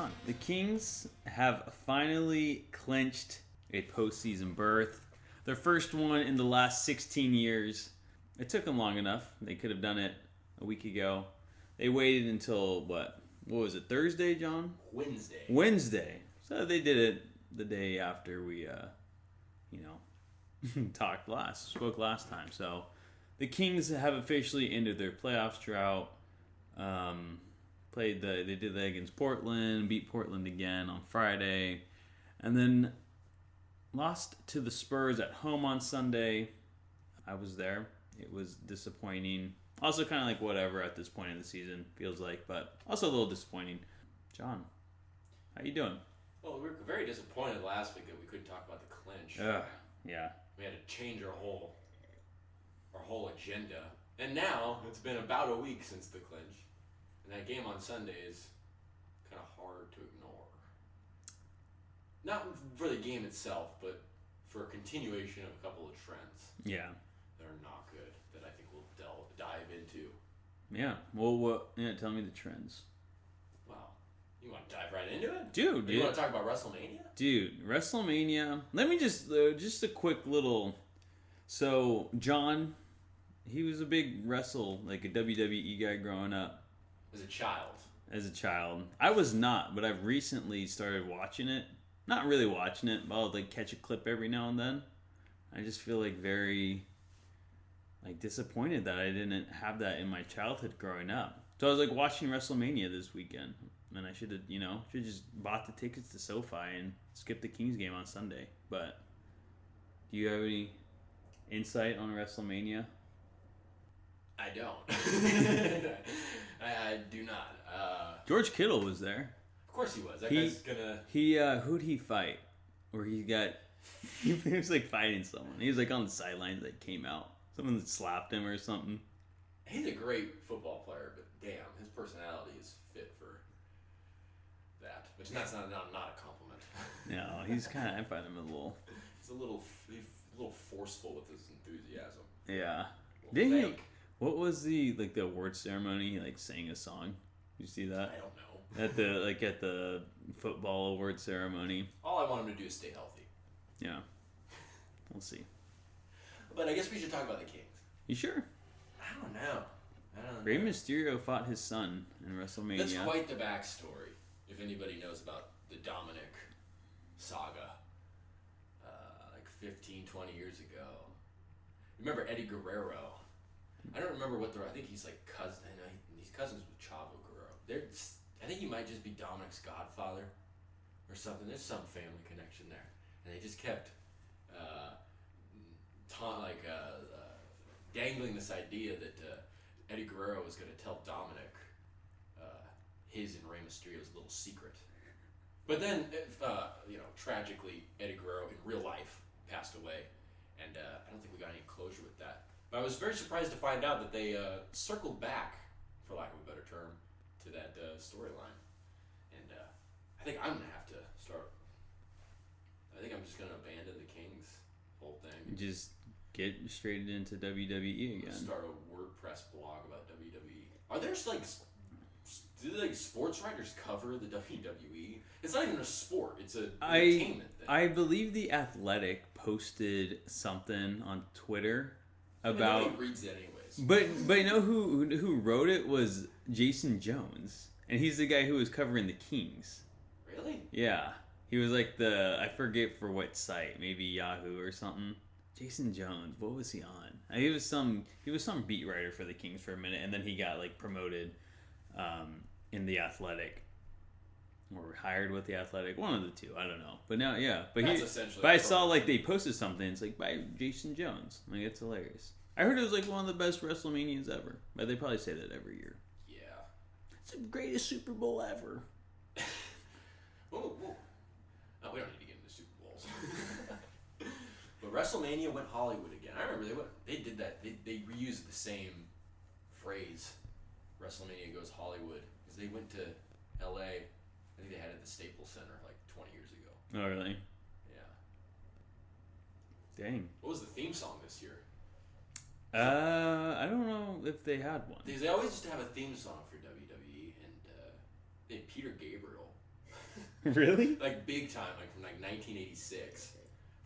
John. The Kings have finally clinched a postseason berth. Their first one in the last 16 years. It took them long enough. They could have done it a week ago. They waited until, what was it, Thursday, John? Wednesday. So they did it the day after we, spoke last time. So the Kings have officially ended their playoffs drought. They did that against Portland, beat Portland again on Friday, and then lost to the Spurs at home on Sunday. I was there. It was disappointing. Also kind of like whatever at this point in the season, feels like, but also a little disappointing. John, how you doing? Well, we were very disappointed last week that we couldn't talk about the clinch. Yeah. We had to change our whole agenda. And now, it's been about a week since the clinch. And that game on Sunday is kind of hard to ignore. Not for the game itself, but for a continuation of a couple of trends. Yeah. That are not good, that I think we'll dive into. Yeah. Well, tell me the trends. Wow. You want to dive right into it? Dude. You want to talk about WrestleMania? Dude, WrestleMania. Let me just a quick little... So, John, he was a big a WWE guy growing up. As a child. I was not, but I've recently started watching it. Not really watching it, but I'll catch a clip every now and then. I just feel very disappointed that I didn't have that in my childhood growing up. So I was watching WrestleMania this weekend, and I should have just bought the tickets to SoFi and skipped the Kings game on Sunday. But do you have any insight on WrestleMania? I don't. I do not. George Kittle was there. Of course he was. That guy's gonna... Who'd he fight? Where he was fighting someone. He was on the sidelines came out. Someone slapped him or something. He's a great football player, but damn, his personality is fit for that. Which that's not a compliment. No, he's kind of... I find him a little... He's a little forceful with his enthusiasm. Yeah. Didn't he... What was the award ceremony? He sang a song. Did you see that? I don't know. At the football award ceremony. All I want him to do is stay healthy. Yeah. We'll see. But I guess we should talk about the Kings. You sure? I don't know. Rey Mysterio fought his son in WrestleMania. That's quite the backstory. If anybody knows about the Dominic saga, 15, 20 years ago. Remember Eddie Guerrero? I don't remember I think he's cousin. I know he's cousins with Chavo Guerrero. I think he might just be Dominic's godfather or something. There's some family connection there, and they just kept dangling this idea that Eddie Guerrero was going to tell Dominic his and Rey Mysterio's little secret. But then, tragically, Eddie Guerrero in real life passed away, and I don't think we got any closure with that. But I was very surprised to find out that they circled back, for lack of a better term, to that storyline. And I think I'm going to have to start... I think I'm just going to abandon the Kings whole thing. Just get straight into WWE again. Start a WordPress blog about WWE. Are there do sports writers cover the WWE? It's not even a sport. It's an entertainment thing. I believe The Athletic posted something on Twitter about... Nobody reads that anyways. But you know who wrote it was Jason Jones, and he's the guy who was covering the Kings. Really? Yeah, he was I forget for what site, maybe Yahoo or something. Jason Jones, what was he on? He was some beat writer for the Kings for a minute, and then he got promoted in The Athletic. Or hired with The Athletic, one of the two, I don't know. But now, yeah. But I saw they posted something. It's by Jason Jones. It's hilarious. I heard it was one of the best WrestleManias ever. But they probably say that every year. Yeah. It's the greatest Super Bowl ever. Whoa. No, we don't need to get into Super Bowls. But WrestleMania went Hollywood again. I remember they did that. They reused the same phrase. WrestleMania goes Hollywood because they went to L.A. I think they had it at the Staples Center 20 years ago. Oh, really? Yeah. Dang. What was the theme song this year? I don't know if they had one. Because they always used to have a theme song for WWE, and they had Peter Gabriel Really? Like big time, like from like 1986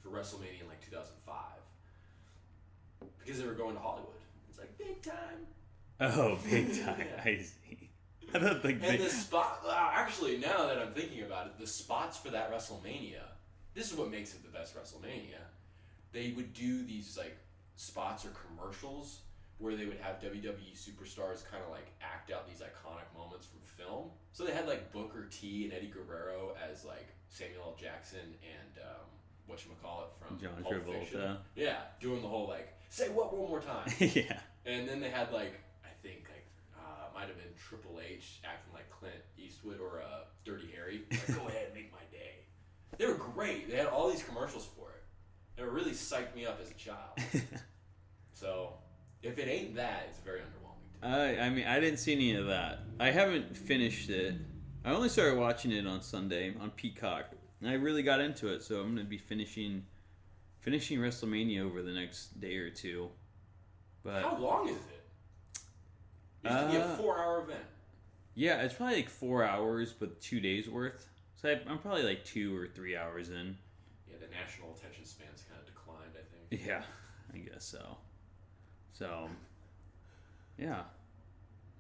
for WrestleMania in like 2005. Because they were going to Hollywood. It's like big time. Oh, big time. Yeah. I see. I don't think And the spot, actually, now that I'm thinking about it, the spots for that WrestleMania, this is what makes it the best WrestleMania. They would do these like spots or commercials where they would have WWE superstars kind of like act out these iconic moments from film. So they had like Booker T and Eddie Guerrero as like Samuel L. Jackson and whatchamacallit from John Pulp Travolta. Fiction. Yeah, doing the whole like, say what one more time. Yeah. And then they had like, I think like, might have been Triple H acting like Clint Eastwood or Dirty Harry. Like, go ahead, make my day. They were great. They had all these commercials for it. It really psyched me up as a child. So, if it ain't that, it's very underwhelming to me. I mean, I didn't see any of that. I haven't finished it. I only started watching it on Sunday on Peacock, and I really got into it. So I'm going to be finishing WrestleMania over the next day or two. But how long is it? It used to be a 4-hour event. Yeah, it's probably like 4 hours, but 2 days worth. So I'm probably like 2 or 3 hours in. Yeah, the national attention span's kind of declined, I think. Yeah, I guess so. So, yeah.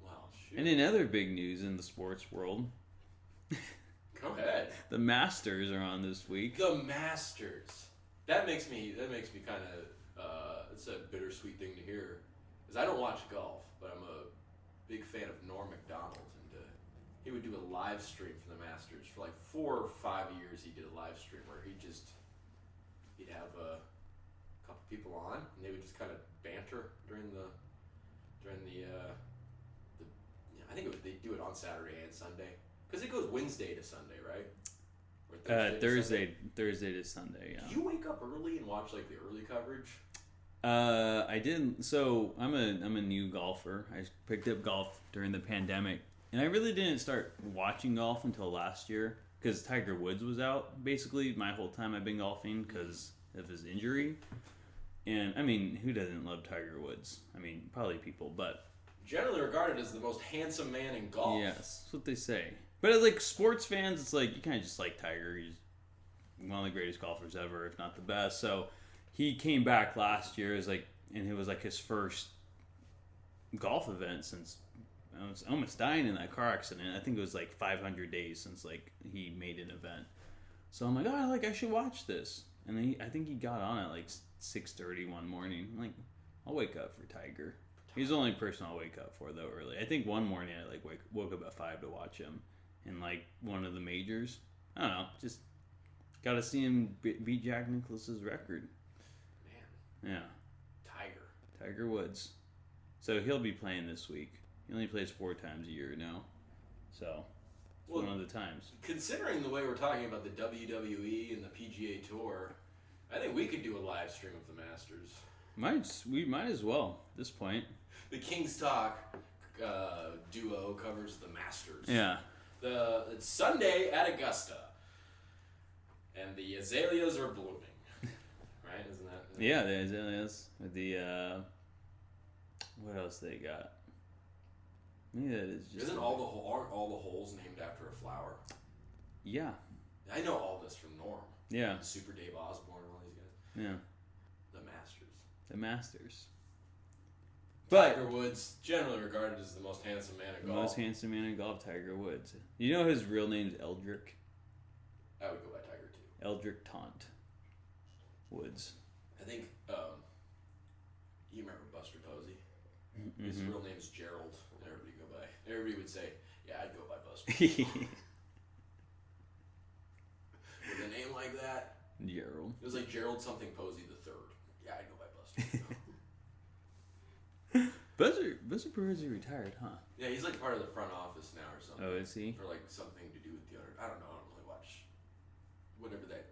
Wow, shoot. And in other big news in the sports world, go ahead. The Masters are on this week. The Masters. That makes me kind of. It's a bittersweet thing to hear, because I don't watch golf, but I'm a big fan of Norm Macdonald, and he would do a live stream for the Masters for like 4 or 5 years. He did a live stream where he'd have a couple people on, and they would just kind of banter during the I think they do it on Saturday and Sunday, because it goes Wednesday to Sunday, right? Or Thursday to Sunday. Yeah. Do you wake up early and watch like the early coverage? I didn't. So I'm a new golfer. I picked up golf during the pandemic, and I really didn't start watching golf until last year, because Tiger Woods was out basically my whole time I've been golfing because of his injury. And I mean, who doesn't love Tiger Woods? I mean, probably people, but generally regarded as the most handsome man in golf. Yes, that's what they say. But as like sports fans, it's like you kind of just like Tiger. He's one of the greatest golfers ever, if not the best. So he came back last year and it was like his first golf event since I was almost dying in that car accident. I think it was like 500 days since like he made an event. So I'm like, I should watch this. And I think he got on at like 6:30 one morning. I'm like, I'll wake up for Tiger. He's the only person I'll wake up for though early. I think one morning I like woke up at 5 to watch him in like one of the majors. I don't know, just got to see him beat Jack Nicklaus's record. Man. Yeah. Tiger Woods. So he'll be playing this week. He only plays 4 times a year now. So one of the times. Considering the way we're talking about the WWE and the PGA Tour, I think we could do a live stream of the Masters. We might as well at this point. The King's Talk duo covers the Masters. Yeah. It's Sunday at Augusta, and the azaleas are blooming. Right? Isn't that? Yeah, the azaleas with the what else they got? Maybe that is just. Aren't all the holes named after a flower? Yeah. I know all this from Norm. Yeah. Super Dave Osborne, all these guys. Yeah. The Masters. But Tiger Woods, generally regarded as the most handsome man in golf. Most handsome man in golf, Tiger Woods. You know his real name's Eldrick? I would go by Tiger too. Eldrick Taunt Woods. I think you remember Buster Posey. Mm-hmm. His real name is Gerald, and everybody would say, "Yeah, I'd go by Buster." With a name like that, Gerald. It was like Gerald something Posey the third. Yeah, I'd go by Buster. Buster Posey retired, huh? Yeah, he's like part of the front office now or something. Oh, is he? Or like something to do with the other. I don't know. I don't really watch whatever that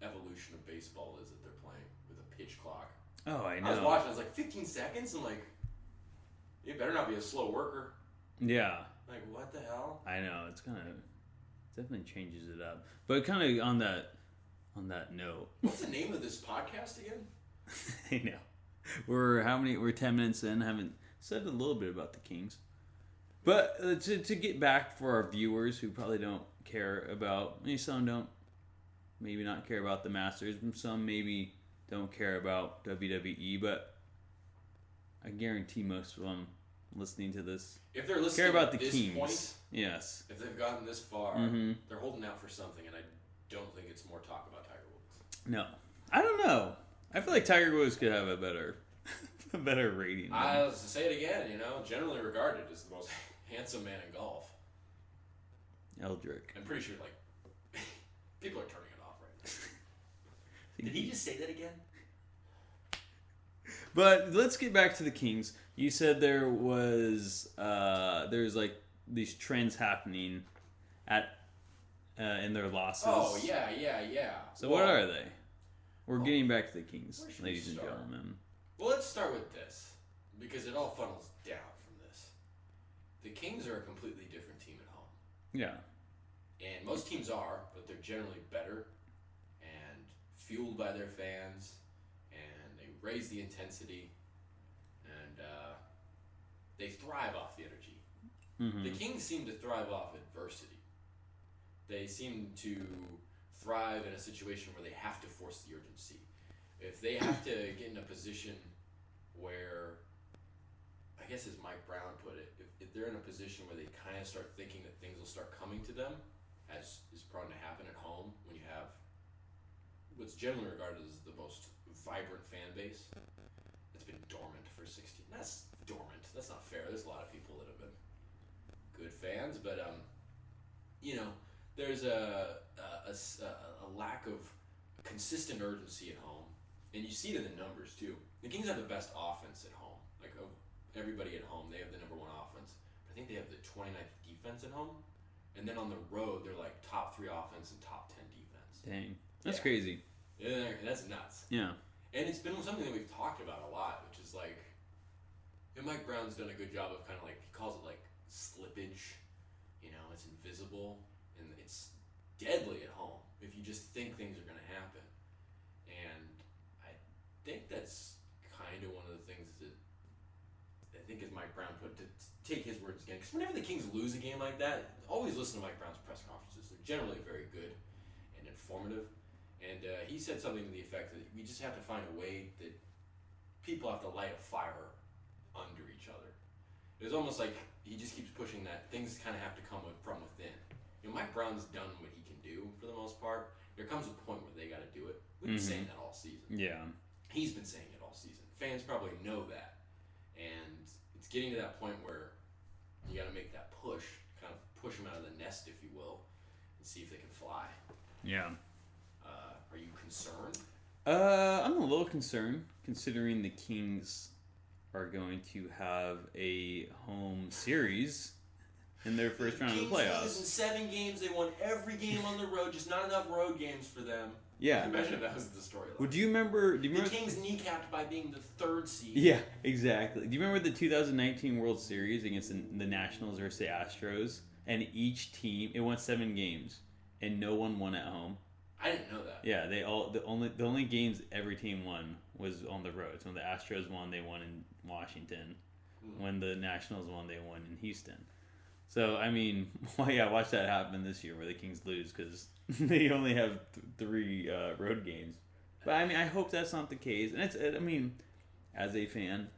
evolution of baseball is that they're playing with a pitch clock. Oh, I know. I was watching. I was like 15 seconds. I'm like, you better not be a slow worker. Yeah. Like, what the hell? I know. It's definitely changes it up. But kind of on that note. What's the name of this podcast again? I know. We're 10 minutes in. Haven't said a little bit about the Kings. But to get back for our viewers who probably don't care about. Some don't. Maybe not care about the Masters. Some maybe don't care about WWE. But I guarantee most of them listening to this, if they're listening care about at the this Kings. point, Yes. if they've gotten this far, Mm-hmm. they're holding out for something, and I don't think it's more talk about Tiger Woods. No, I don't know. I feel like Tiger Woods could have a better, a better rating. I'll say it again. Generally regarded as the most handsome man in golf. Eldrick. I'm pretty sure people are turning it off right now. Did he just say that again? But let's get back to the Kings. You said there's like these trends happening in their losses. Oh yeah. So what are they? We're getting back to the Kings, where should we ladies and start? gentlemen. Well, let's start with this because it all funnels down from this. The Kings are a completely different team at home. Yeah. And most teams are, but they're generally better and fueled by their fans, and they raise the intensity, and they thrive off the energy. Mm-hmm. The Kings seem to thrive off adversity. They seem to thrive in a situation where they have to force the urgency. If they have to get in a position where, I guess as Mike Brown put it, if they're in a position where they kind of start thinking that things will start coming to them, as is prone to happen at home when you have what's generally regarded as the most vibrant fan base that's been dormant for 16. That's dormant. That's not fair. There's a lot of people that have been good fans, but there's a lack of consistent urgency at home, and you see it in the numbers too. The Kings have the best offense at home. Like of everybody at home, they have the number 1 offense. But I think they have the 29th defense at home. And then on the road, they're like top 3 offense and top 10 defense. Dang. That's crazy. Yeah, that's nuts. Yeah. And it's been something that we've talked about a lot, which is like, Mike Brown's done a good job of kind of like, he calls it like slippage. It's invisible and it's deadly at home if you just think things are going to happen. And I think that's kind of one of the things that I think as Mike Brown put, to take his words again, because whenever the Kings lose a game like that, always listen to Mike Brown's press conferences. They're generally very good and informative. And he said something to the effect that we just have to find a way that people have to light a fire under each other. It was almost like he just keeps pushing that things kind of have to come from within. Mike Brown's done what he can do for the most part. There comes a point where they got to do it. We've been saying that all season. Yeah. He's been saying it all season. Fans probably know that. And it's getting to that point where you got to make that push, kind of push them out of the nest, if you will, and see if they can fly. Yeah. Are you concerned? I'm a little concerned, considering the Kings are going to have a home series in their first round of the playoffs. Kings lose in 7 games. They won every game on the road. Just not enough road games for them. Yeah. Imagine if that was the storyline. Well, do you remember? The Kings kneecapped by being the 3rd seed. Yeah, exactly. Do you remember the 2019 World Series against the Nationals versus the Astros? And each team, it won 7 games, and no one won at home. I didn't know that. Yeah, the only games every team won was on the road. So when the Astros won, they won in Washington. Mm-hmm. When the Nationals won, they won in Houston. So I mean, watch that happen this year where the Kings lose because they only have 3 road games. But I mean, I hope that's not the case. And I mean, as a fan,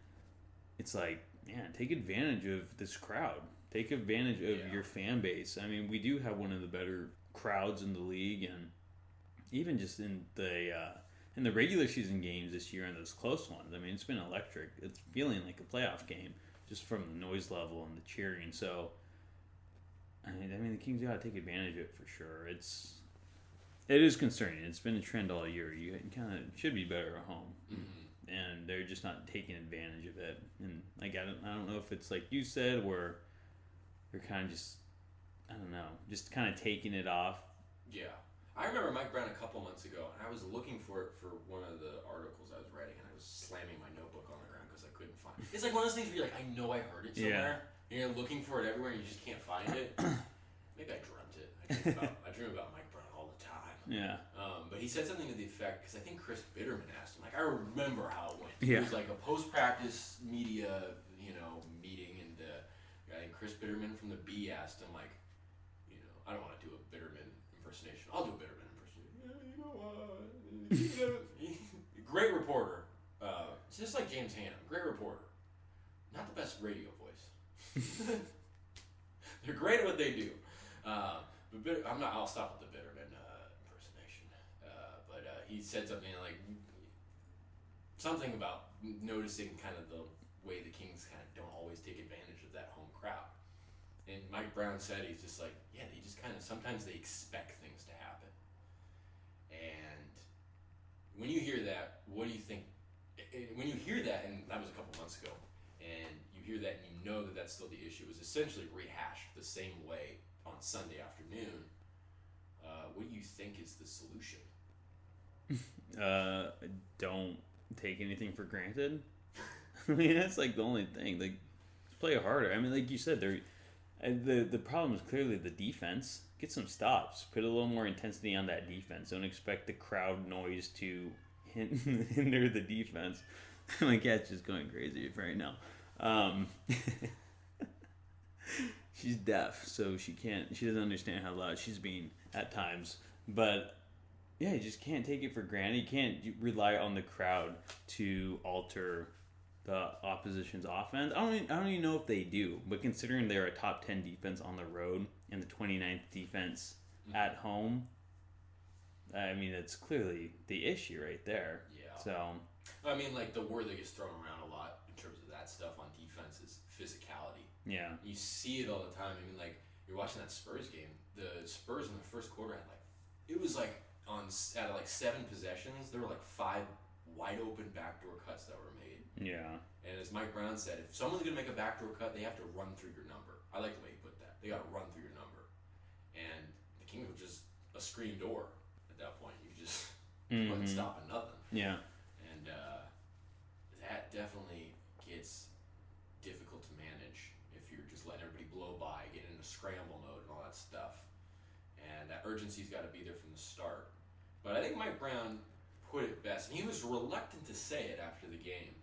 it's like, man, take advantage of this crowd. Take advantage of your fan base. I mean, we do have one of the better crowds in the league, and even just in the regular season games this year and those close ones. I mean, it's been electric. It's feeling like a playoff game just from the noise level and the cheering. So, I mean, the Kings got to take advantage of it for sure. It is concerning. It's been a trend all year. You kind of should be better at home, and they're just not taking advantage of it. And like I don't know if it's like you said, where they're kind of just, I don't know, just kind of taking it off. Yeah. I remember Mike Brown a couple months ago, and I was looking for it for one of the articles I was writing, and I was slamming my notebook on the ground because I couldn't find it. It's like one of those things where you're like, I know I heard it somewhere, and you're looking for it everywhere, and you just can't find it. Maybe I dreamt it. I dream about Mike Brown all the time. Yeah. But he said something to the effect, because I think Chris Bitterman asked him, like, I remember how it went. Yeah. It was like a post-practice media, meeting, and I think Chris Bitterman from the B asked him, like, I don't want to do a Bitterman impersonation. I'll do a Bitterman impersonation. Yeah, great reporter. It's just like James Hannum. Great reporter. Not the best radio voice. They're great at what they do. But I'll stop with the Bitterman impersonation. But he said something like something about noticing kind of the way the Kings kind of don't always take advantage of that home crowd. And Mike Brown said he's just like, yeah, they just kind of sometimes they expect things to happen. And when you hear that, what do you think? When you hear that, and that was a couple months ago, and you hear that and you know that that's still the issue, it was essentially rehashed the same way on Sunday afternoon. What do you think is the solution? Don't take anything for granted. I mean, that's like the only thing. Like, play harder. I mean, like you said, the problem is clearly the defense. Get some stops. Put a little more intensity on that defense. Don't expect the crowd noise to hinder the defense. My cat's just going crazy right now. She's deaf, so she doesn't understand how loud she's being at times. But yeah, you just can't take it for granted. You can't rely on the crowd to alter the opposition's offense. I don't even know if they do, but considering they're a top 10 defense on the road and the 29th defense at home, I mean, it's clearly the issue right there. Yeah. So, I mean, like, the word that gets thrown around a lot in terms of that stuff on defense is physicality. yeah. You see it all the time. I mean, like, you're watching that Spurs game. The Spurs in the first quarter had, like, it was like out of like 7 possessions, there were like 5 wide open backdoor cuts that were made. Yeah. And as Mike Brown said, if someone's going to make a backdoor cut, they have to run through your number. I like the way he put that. They got to run through your number. And the Kings were just a screen door at that point. You just wasn't stopping nothing. Yeah. And that definitely gets difficult to manage if you're just letting everybody blow by, get into scramble mode and all that stuff. And that urgency's got to be there from the start. But I think Mike Brown put it best. And he was reluctant to say it after the game.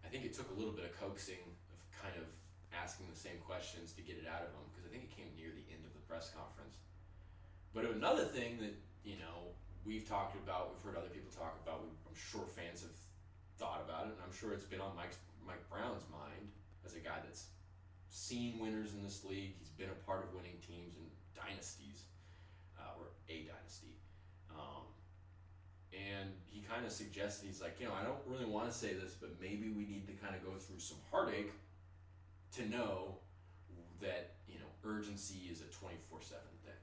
I think it took a little bit of coaxing of kind of asking the same questions to get it out of him, because I think it came near the end of the press conference. But another thing that, you know, we've talked about, we've heard other people talk about, I'm sure fans have thought about it, and I'm sure it's been on Mike Brown's mind as a guy that's seen winners in this league. He's been a part of winning teams and dynasties, or a dynasty. And he kind of suggested, he's like, you know, I don't really want to say this, but maybe we need to kind of go through some heartache to know that, you know, urgency is a 24/7 thing.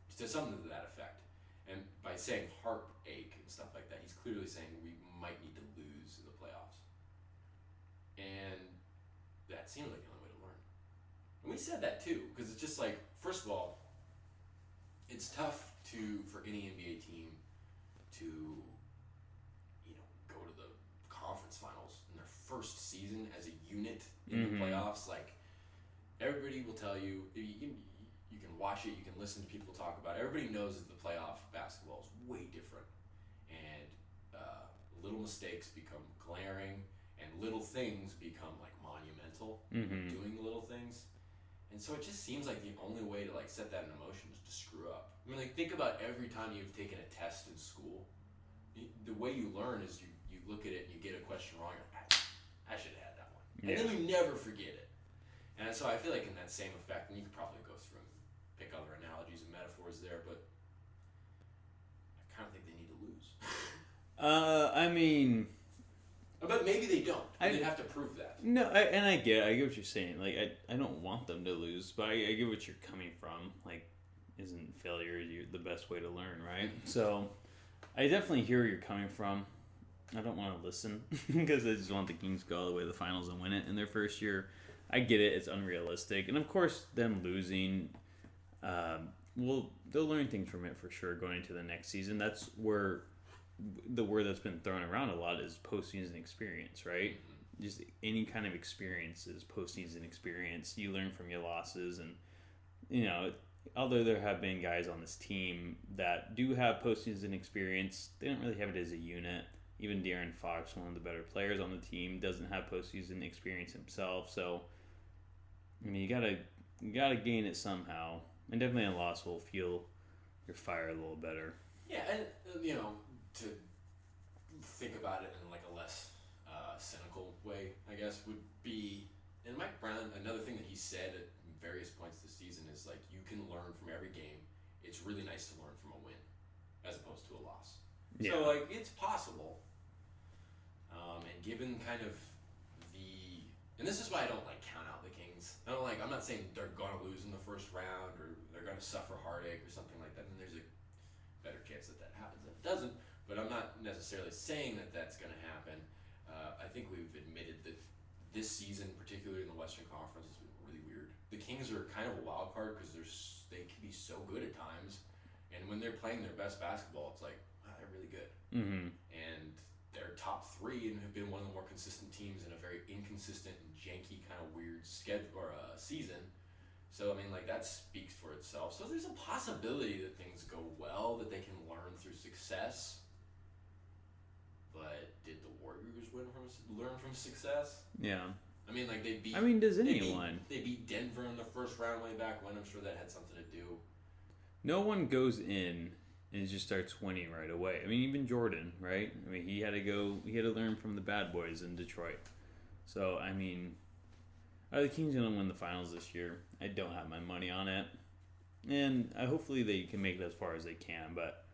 He said something to that effect. And by saying heartache and stuff like that, he's clearly saying we might need to lose in the playoffs. And that seems like the only way to learn. And we said that too, because it's just like, first of all, it's tough for any NBA team to, you know, go to the conference finals in their first season as a unit in the playoffs. Like, everybody will tell you, you can watch it, you can listen to people talk about it. Everybody knows that the playoff basketball is way different. And little mistakes become glaring, and little things become, like, monumental. Doing the little things. And so it just seems like the only way to, like, set that in motion is to screw up. I mean, like, think about every time you've taken a test in school. The way you learn is you look at it and you get a question wrong, you're like, I should have had that one. Yeah. And then you never forget it. And so I feel like in that same effect, and you could probably go through and pick other analogies and metaphors there, but I kind of think they need to lose. I mean... But maybe they don't. They'd have to prove that. No, I get what you're saying. Like, I don't want them to lose, but I get what you're coming from. Like, isn't failure the best way to learn, right? So, I definitely hear where you're coming from. I don't want to listen because I just want the Kings to go all the way to the finals and win it in their first year. I get it. It's unrealistic. And, of course, them losing, they'll learn things from it for sure going into the next season. That's where the word that's been thrown around a lot is postseason experience, right? Just any kind of experience is postseason experience. You learn from your losses, and, you know, although there have been guys on this team that do have postseason experience, they don't really have it as a unit. Even De'Aaron Fox, one of the better players on the team, doesn't have postseason experience himself. So, I mean, you gotta gain it somehow. And definitely a loss will feel your fire a little better. Yeah, and to think about it in like a less cynical way, I guess, would be. And Mike Brown, another thing that he said at various points this season is like, you can learn from every game. It's really nice to learn from a win, as opposed to a loss. Yeah. So like, it's possible. And given kind of and this is why I don't like count out the Kings. I'm not saying they're gonna lose in the first round or they're gonna suffer heartache or something like that. And there's a better chance that happens than it doesn't. But I'm not necessarily saying that that's gonna happen. I think we've admitted that this season, particularly in the Western Conference, has been really weird. The Kings are kind of a wild card because they can be so good at times, and when they're playing their best basketball, it's like, wow, they're really good. Mm-hmm. And they're top 3 and have been one of the more consistent teams in a very inconsistent and janky kind of weird schedule or season. So I mean, like, that speaks for itself. So there's a possibility that things go well, that they can learn through success. But did the Warriors learn from success? Yeah. I mean, like, they beat. I mean, does anyone? They beat Denver in the first round way back when. I'm sure that had something to do. No one goes in and just starts winning right away. I mean, even Jordan, right? I mean, he had to learn from the bad boys in Detroit. So, I mean, are the Kings going to win the finals this year? I don't have my money on it. And hopefully they can make it as far as they can. But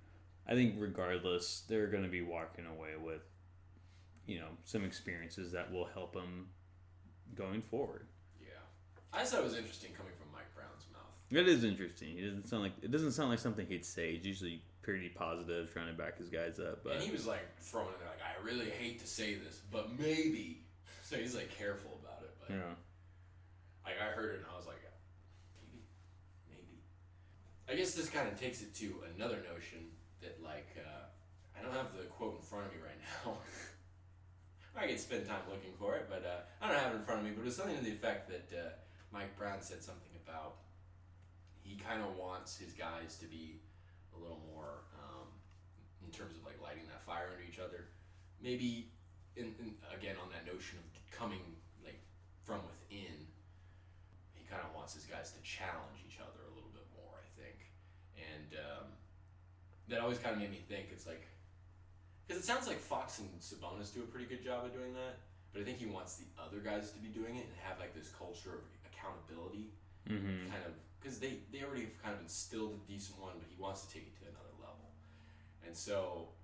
I think regardless, they're going to be walking away with, some experiences that will help them going forward. Yeah. I just thought it was interesting coming from Mike Brown's mouth. It is interesting. It doesn't sound like something he'd say. He's usually pretty positive, trying to back his guys up. But. And he was like throwing it like, I really hate to say this, but maybe. So he's like careful about it. But yeah. Like, I heard it and I was like, maybe. I guess this kind of takes it to another notion that, like, I don't have the quote in front of me right now. I could spend time looking for it, but I don't have it in front of me. But it was something to the effect that Mike Brown said something about he kind of wants his guys to be a little more, in terms of like lighting that fire under each other. Maybe, again, on that notion of coming like from within, he kind of wants his guys to challenge each other a little bit more, I think. And that always kind of made me think, it's like, because it sounds like Fox and Sabonis do a pretty good job of doing that, but I think he wants the other guys to be doing it and have like this culture of accountability, kind of, because they already have kind of instilled a decent one, but he wants to take it to another level. And so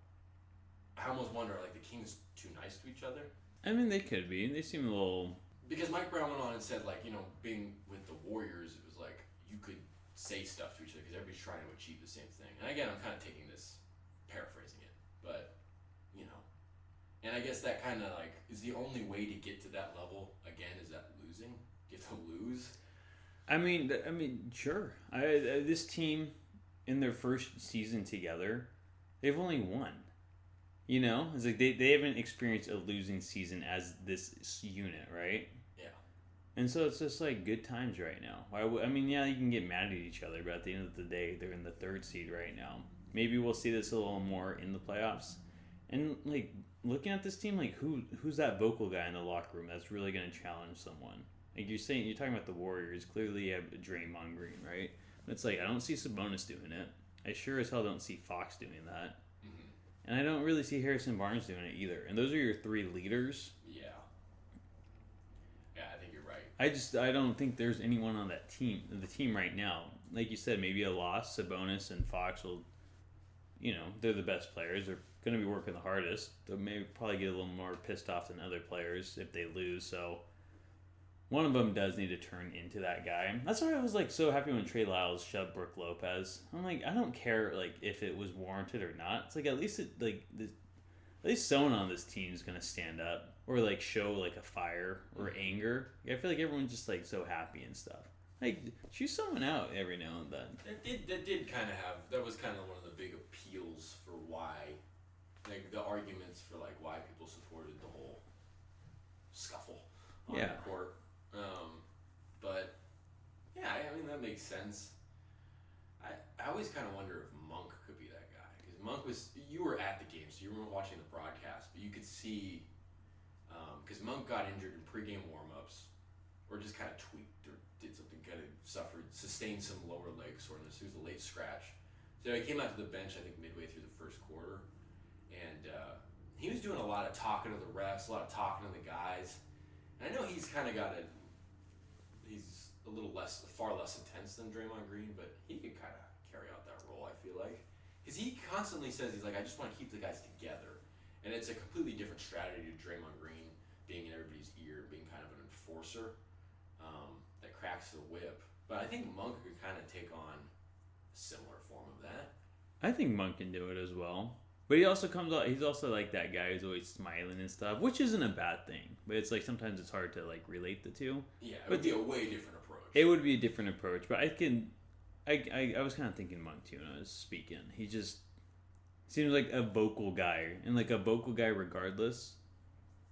I almost wonder, like, the Kings too nice to each other? I mean, they could be. They seem a little... Because Mike Brown went on and said, like, being with the Warriors, it was like you could say stuff to each other because everybody's trying to achieve the same thing. And again, I'm kind of taking this, paraphrasing it, but... And I guess that kind of like is the only way to get to that level. Again, is that losing? You have to lose. I mean, sure. This team, in their first season together, they've only won. It's like they haven't experienced a losing season as this unit, right? Yeah. And so it's just like good times right now. Yeah, you can get mad at each other, but at the end of the day, they're in the 3rd seed right now. Maybe we'll see this a little more in the playoffs. And like, looking at this team, like, who's that vocal guy in the locker room that's really going to challenge someone? Like you're talking about the Warriors. Clearly, you have Draymond Green, right? But it's like, I don't see Sabonis doing it. I sure as hell don't see Fox doing that. Mm-hmm. And I don't really see Harrison Barnes doing it either. And those are your 3 leaders. Yeah. Yeah, I think you're right. I don't think there's anyone on that team, the team right now. Like you said, maybe a loss. Sabonis and Fox will, they're the best players. They're going to be working the hardest. They'll maybe probably get a little more pissed off than other players if they lose. So one of them does need to turn into that guy. That's why I was like so happy when Trey Lyles shoved Brook Lopez. I'm like, I don't care like if it was warranted or not. It's like at least someone on this team is going to stand up or like show like a fire or anger. I feel like everyone's just like so happy and stuff. Like, choose someone out every now and then. That did kind of have, that was kind of one of the big appeals for why, like the arguments for like why people supported the whole scuffle on the court. But yeah, I mean that makes sense. I always kind of wonder if Monk could be that guy because Monk you were at the game, so you weren't watching the broadcast, but you could see because Monk got injured in pregame warmups or just kind of tweaked or did something kind of sustained some lower leg soreness. He was a late scratch. So he came out to the bench, I think, midway through the first quarter. And he was doing a lot of talking to the refs, a lot of talking to the guys. And I know he's kind of he's a little far less intense than Draymond Green, but he could kind of carry out that role, I feel like. Because he constantly says, he's like, I just want to keep the guys together. And it's a completely different strategy to Draymond Green being in everybody's ear, being kind of an enforcer that cracks the whip. But I think Monk could kind of take on a similar form of that. I think Monk can do it as well. But he also comes out, he's also like that guy who's always smiling and stuff, which isn't a bad thing. But it's like sometimes it's hard to like relate the two. Yeah, it would be a way different approach. It would be a different approach, but I was kind of thinking Monk too when I was speaking. He just seems like a vocal guy, and like a vocal guy regardless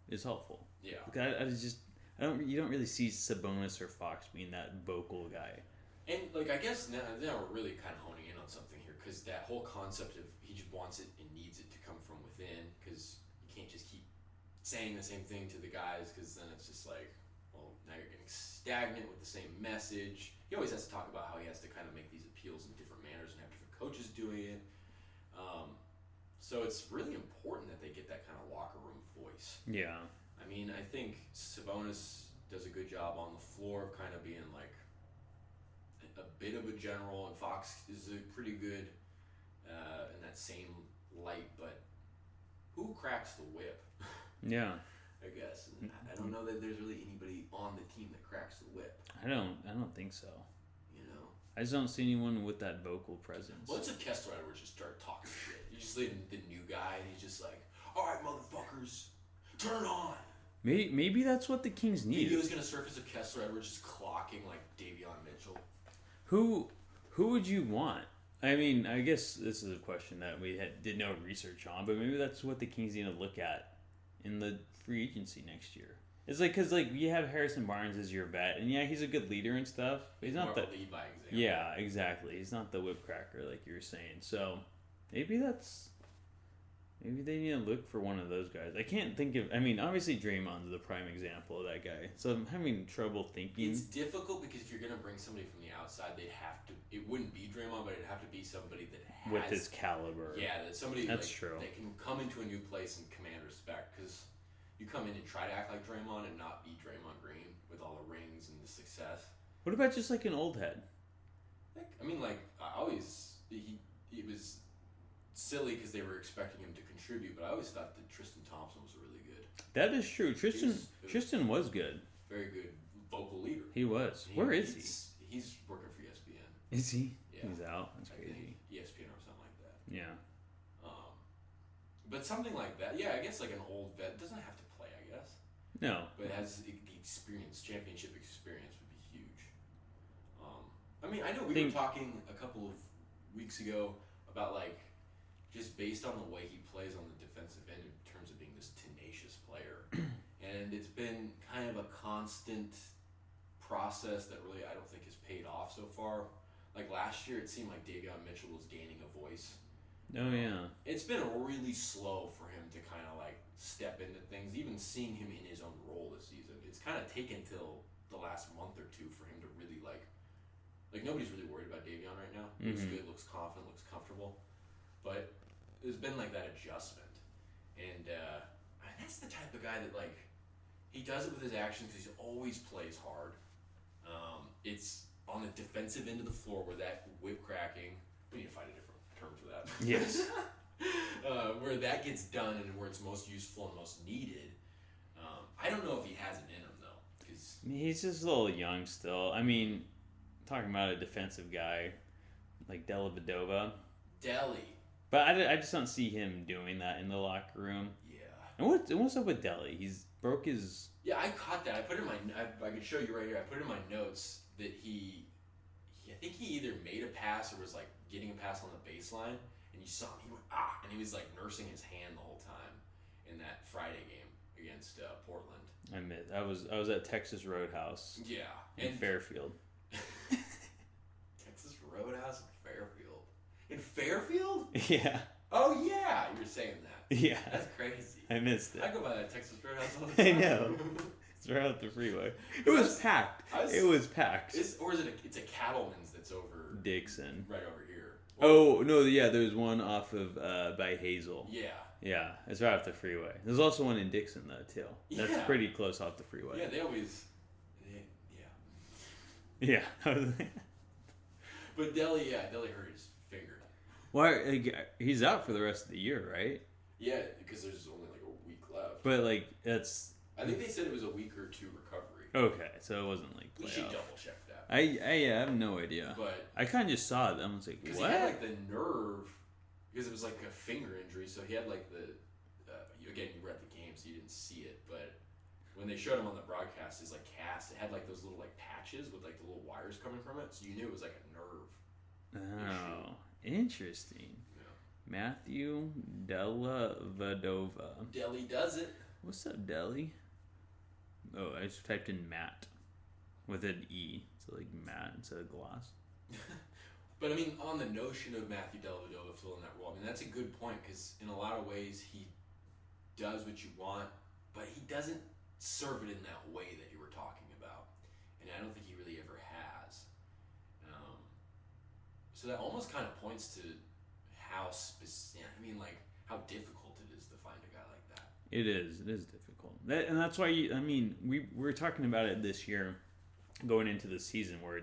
is helpful. Yeah. Like you don't really see Sabonis or Fox being that vocal guy. And like I guess now we're really kind of honing in on something here, because that whole concept of he just wants it and needs it to come from within, because you can't just keep saying the same thing to the guys, because then it's just like, well, now you're getting stagnant with the same message. He always has to talk about how he has to kind of make these appeals in different manners and have different coaches doing it. So it's really important that they get that kind of locker room voice. Yeah. I mean, I think Sabonis does a good job on the floor of kind of being like a bit of a general, and Fox is a pretty good in that same light, but who cracks the whip? Yeah. I guess. And I don't know that there's really anybody on the team that cracks the whip. I don't think so. You know? I just don't see anyone with that vocal presence. What's if Kessler Edwards just started talking shit? You just leave the new guy and he's just like, alright, motherfuckers, turn on. Maybe that's what the Kings need. Video's gonna surface of Kessler Edwards just clocking like Davion Mitchell. Who would you want? I mean, I guess this is a question that we did no research on, but maybe that's what the Kings need to look at in the free agency next year. It's like, because like you have Harrison Barnes as your vet, and yeah, he's a good leader and stuff, but he's not the lead by example. Yeah, exactly. He's not the whip cracker like you were saying. So maybe they need to look for one of those guys. I can't think of. I mean, obviously Draymond's the prime example of that guy. So I'm having trouble thinking. It's difficult because if you're gonna bring somebody from the outside, they'd have to. It wouldn't be Draymond, but it'd have to be somebody that has with his caliber. Yeah, that somebody that's like, true. That can come into a new place and command respect. Because you come in and try to act like Draymond and not be Draymond Green with all the rings and the success. What about just like an old head? I mean, like I always he was silly because they were expecting him to contribute, but I always thought that Tristan Thompson was really good. That is true. Tristan was good. Very good vocal leader. He was. Where is he? He's working for ESPN. Is he? Yeah. He's out. That's crazy. ESPN or something like that. Yeah. But something like that. Yeah, I guess like an old vet doesn't have to play, I guess. No. But it has the experience, championship experience would be huge. I mean, I know we were talking a couple of weeks ago about like just based on the way he plays on the defensive end in terms of being this tenacious player. And it's been kind of a constant process that really I don't think has paid off so far. Like last year, it seemed like Davion Mitchell was gaining a voice. Oh, yeah. It's been really slow for him to kind of like step into things. Even seeing him in his own role this season, it's kind of taken till the last month or two for him to really like nobody's really worried about Davion right now. Looks good, looks confident, looks comfortable. But there's been like that adjustment. And that's the type of guy that like, he does it with his actions because he always plays hard. It's on the defensive end of the floor where that whip cracking, we need to find a different term for that. Yes. Where that gets done and where it's most useful and most needed. I don't know if he has it in him though. Cause he's just a little young still. I mean, talking about a defensive guy like Dellavedova. Delly. But I just don't see him doing that in the locker room. Yeah. And what's up with Delly? He's broke his... Yeah, I caught that. I put in I could show you right here. I put in my notes that I think he either made a pass or was like getting a pass on the baseline, and you saw him. He went and he was like nursing his hand the whole time in that Friday game against Portland. I was at Texas Roadhouse. Yeah, in Fairfield. Texas Roadhouse in Fairfield. In Fairfield? Yeah. Oh yeah, you were saying that. Yeah. That's crazy. I missed it. I go by that Texas Roadhouse all the time. I know. It's right off the freeway. It was packed. It was packed. Or is it? It's a Cattleman's that's over Dixon. right over here. Oh no, yeah, there's one off of by Hazel. Yeah. Yeah, it's right off the freeway. There's also one in Dixon though too. That's pretty close off the freeway. Yeah, they always. Yeah. But Deli hurt his finger. Why? He's out for the rest of the year, right? Yeah, because there's only like a week left. But like that's. I think they said it was a week or two recovery. Okay, so it wasn't like playoff. We should double check that. I have no idea. But I kind of just saw it. I was like, what? Because he had like the nerve, because it was like a finger injury. So he had like the. Again, you were at the game, so you didn't see it, but when they showed him on the broadcast, his like cast, it had like those little like patches with like the little wires coming from it, so you knew it was like a nerve. Oh, interesting. Yeah. Matthew Della Vadova. Deli does it. What's up, Deli? Oh, I just typed in Matt with an E, so like Matt instead of gloss. But I mean, on the notion of Matthew Dellavedova filling that role, I mean that's a good point because in a lot of ways he does what you want, but he doesn't serve it in that way that you were talking about, and I don't think he really ever has. So that almost kind of points to how how difficult it is to find a guy like that. It is difficult, and that's why we were talking about it this year, going into the season, where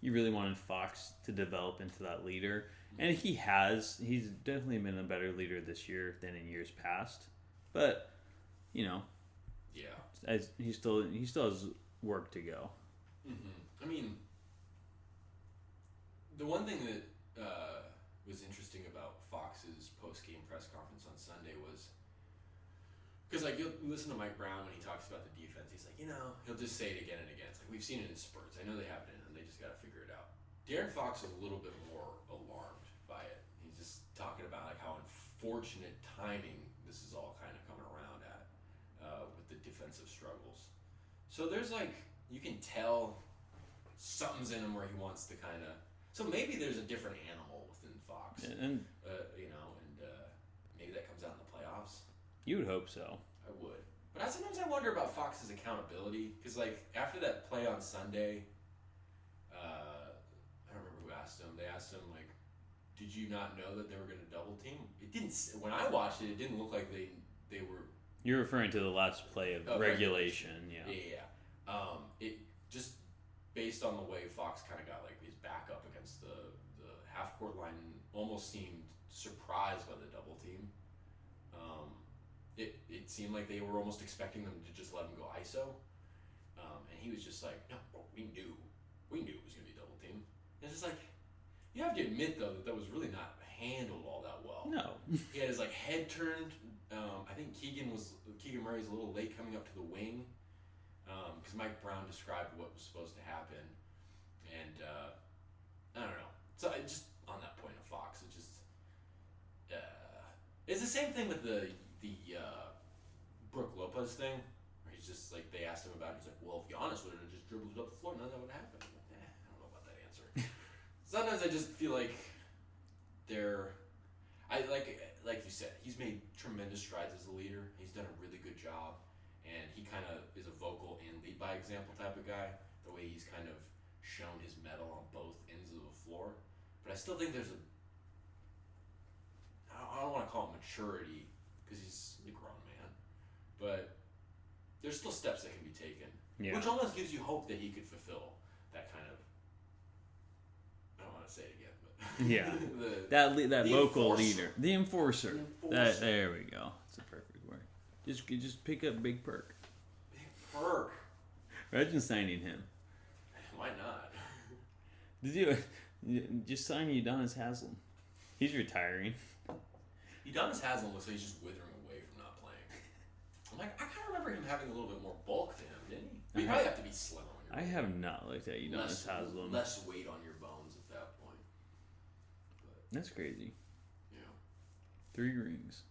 you really wanted Fox to develop into that leader, and he has. He's definitely been a better leader this year than in years past. But, yeah, he still has work to go. I mean, the one thing that was interesting about Fox's post-game press conference on Sunday was because like you'll listen to Mike Brown when he talks about the defense. He's like, he'll just say it again and again. It's like we've seen it in spurts. I know they have it in them. They just got to figure it out. Darren Fox was a little bit more alarmed by it. He's just talking about like how unfortunate timing this is all kind of coming around at with the defensive struggles. So there's like, you can tell something's in him where he wants to kind of, so maybe there's a different animal within Fox, and maybe that comes out in the playoffs. You would hope so. I would. But sometimes I wonder about Fox's accountability, because like after that play on Sunday, I don't remember who asked him. They asked him like, did you not know that they were going to double team? It didn't. When I watched it, it didn't look like they were. You're referring to the last play of regulation, yeah. Yeah. It just based on the way Fox kind of got like his back up against the half court line, almost seemed surprised by the double team. It seemed like they were almost expecting them to just let him go ISO, and he was just like, no, we knew it was going to be double team. And it's just like. You have to admit, though, that was really not handled all that well. No. He had his like head turned. I think Keegan Murray's a little late coming up to the wing because Mike Brown described what was supposed to happen, and I don't know. So just on that point of Fox, it's the same thing with the Brook Lopez thing, where he's just like they asked him about it. He's like, well, if Giannis would have just dribbled it up the floor, none of that would happen. I don't know about that answer. Sometimes I just feel like like you said, he's made tremendous strides as a leader. He's done a really good job, and he kind of is a vocal and lead by example type of guy. The way he's kind of shown his mettle on both ends of the floor, but I still think there's I don't want to call it maturity because he's a grown man, but there's still steps that can be taken, which almost gives you hope that he could fulfill that kind of. I don't want to say it again, but that the local enforcer. leader, the enforcer. There we go. It's a perfect word. Just pick up Big Perk. Big Perk. Imagine signing him. Why not? Did you just sign Udonis Haslem? He's retiring. Udonis Haslem looks like he's just withering away from not playing. I'm like, I kind of remember him having a little bit more bulk to him, didn't he? But you probably have to be slimmer on your I have not looked at Udonis Haslem. Less weight on your bones at that point. But, that's crazy. Yeah. 3 rings.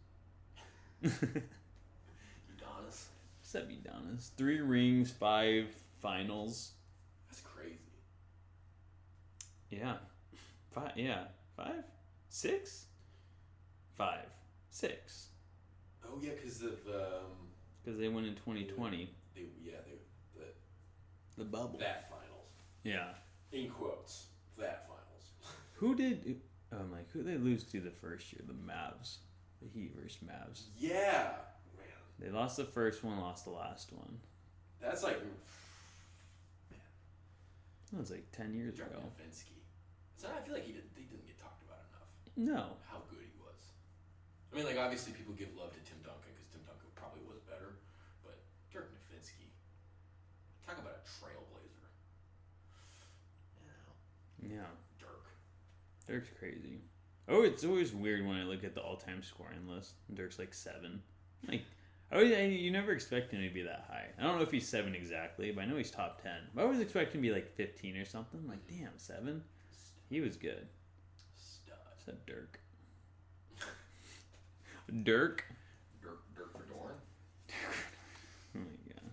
Udonis. What's that, Udonis? 3 rings, 5 finals. That's crazy. Yeah. 5. Yeah. 5? 6? 5. 6. Oh yeah, because of because they went in 2020. The bubble. That finals. Yeah. In quotes, that finals. Who did? Who did they lose to the first year? The Mavs. The Heat versus Mavs. Yeah, man. They lost the first one, lost the last one. That's like, man. That was like 10 years ago. Nowitzki. So I feel like he didn't get talked about enough. No. How good he was. I mean, like, obviously people give love to Tim Duncan because Tim Duncan probably was better, but Dirk Nowitzki, talk about a trailblazer. Yeah. Dirk. Dirk's crazy. Oh, it's always weird when I look at the all-time scoring list. Dirk's like 7. Like, you never expect him to be that high. I don't know if he's 7 exactly, but I know he's top 10. But I always expect him to be like 15 or something. Like, damn, 7? He was good. Stud. Except Dirk. Dirk? Dirk for Dorn? Oh my god.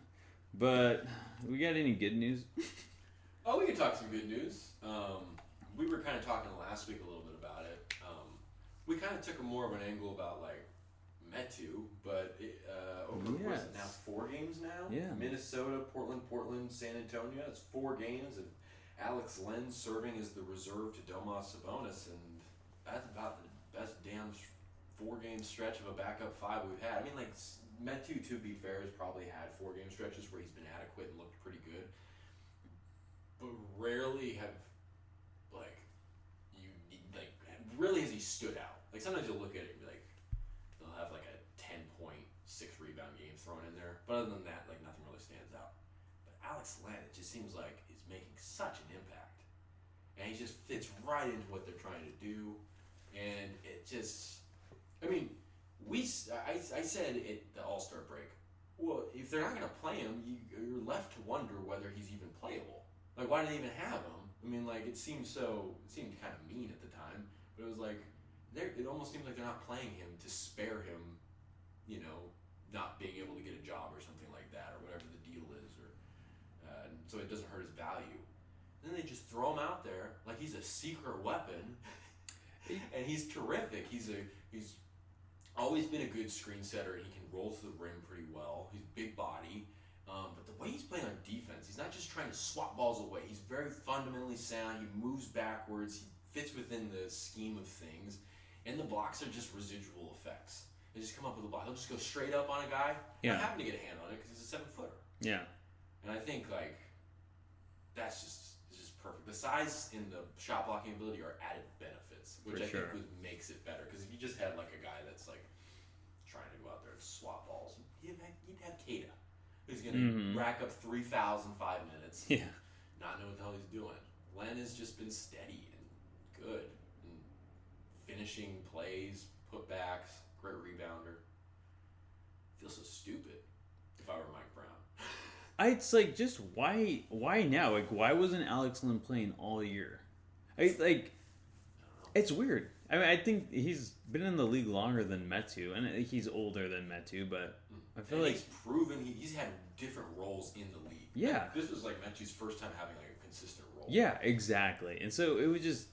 But, we got any good news? Oh, we can talk some good news. We were kind of talking last week a little bit about it. We kind of took a more of an angle about, like, Metu, but over the course of now 4 games now. Yeah. Minnesota, Portland, San Antonio. It's 4 games, and Alex Len serving as the reserve to Domas Sabonis, and that's about the best damn 4-game stretch of a backup 5 we've had. I mean, like, Metu, to be fair, has probably had 4-game stretches where he's been adequate and looked pretty good, but rarely have, really has he stood out. Like, sometimes you'll look at it and be like, they'll have like a 10-point, 6-rebound game thrown in there. But other than that, like, nothing really stands out. But Alex Len, it just seems like is making such an impact. And he just fits right into what they're trying to do. And it just, I mean, I said at the All-Star break, well, if they're not going to play him, you're left to wonder whether he's even playable. Like, why do they even have him? I mean, like, it seemed kind of mean at the time. But it was like, it almost seems like they're not playing him to spare him, not being able to get a job or something like that, or whatever the deal is, or so it doesn't hurt his value. And then they just throw him out there like he's a secret weapon, and he's terrific. He's always been a good screen setter, and he can roll to the rim pretty well. He's big body, but the way he's playing on defense, he's not just trying to swat balls away. He's very fundamentally sound. He moves backwards. He fits within the scheme of things, and the blocks are just residual effects. They just come up with a block. He'll just go straight up on a guy. Yeah. I happen to get a hand on it because he's a 7-footer. Yeah. And I think, like, it's just perfect. The size and the shot blocking ability are added benefits, which I think makes it better. Because if you just had, like, a guy that's, like, trying to go out there and swap balls, you'd have Keita, who's going to rack up 3 fouls in 5 minutes. Yeah. Not know what the hell he's doing. Len has just been steady and good. And finishing plays, putbacks, great rebounder. Feels so stupid if I were Mike Brown. It's like, just why now? Like, why wasn't Alex Len playing all year? It's weird. I mean, I think he's been in the league longer than Metu, and he's older than Metu, but I feel like he's proven he's had different roles in the league. Yeah. Like, this was like Metu's first time having like a consistent role. Yeah, exactly. And so it was just,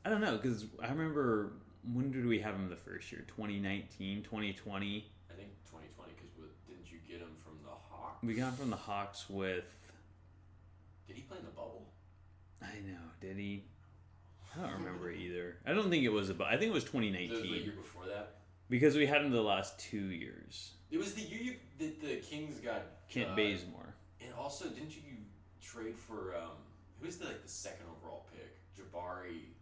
I don't know, because I remember, when did we have him the first year? 2019, 2020? I think 2020, because didn't you get him from the Hawks? We got him from the Hawks with... Did he play in the bubble? I know, did he? I don't remember either. I don't think it was I think it was 2019. The year before that? Because we had him the last 2 years. It was the year that the Kings got... Kent Bazemore. And also, didn't you trade for... who was the second overall pick?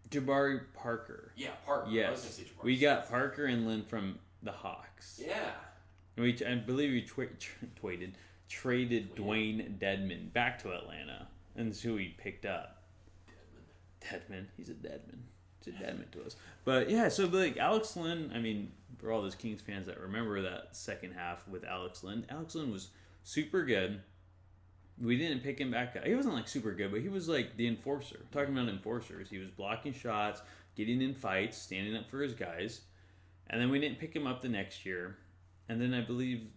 Jabari Parker. Yeah, Parker. Yes. I was going to say Jabari. We got Parker and Lynn from the Hawks. Yeah. And I believe we traded Dwayne Dedman back to Atlanta. And that's who we picked up. Dedman. He's a Dedman. He's a Dedman to us. But yeah, so like Alex Len, I mean, for all those Kings fans that remember that second half with Alex Len was super good. We didn't pick him back up. He wasn't like super good, but he was like the enforcer. Talking about enforcers, he was blocking shots, getting in fights, standing up for his guys. And then we didn't pick him up the next year. And then I believe,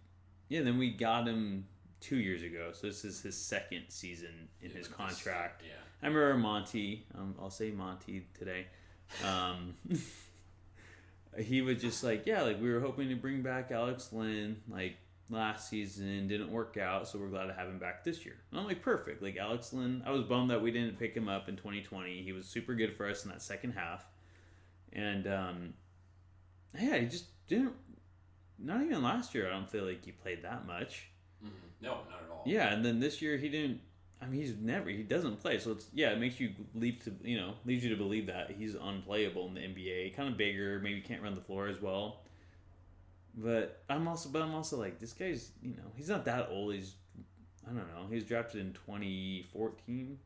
then we got him 2 years ago. So this is his second season in his contract. Yeah. I remember Monty. I'll say Monty today. He was just like, we were hoping to bring back Alex Len. Like, last season, didn't work out, so we're glad to have him back this year. And I'm like, perfect. Like Alex Len, I was bummed that we didn't pick him up in 2020. He was super good for us in that second half. And, yeah, he just didn't, not even last year, I don't feel like he played that much. Mm-hmm. No, not at all. Yeah, and then this year he didn't, I mean, he doesn't play. So it's, yeah, it makes you leads you to believe that he's unplayable in the NBA. Kind of bigger, maybe can't run the floor as well. But I'm also like, this guy's, he's not that old. I don't know. He was drafted in 2014,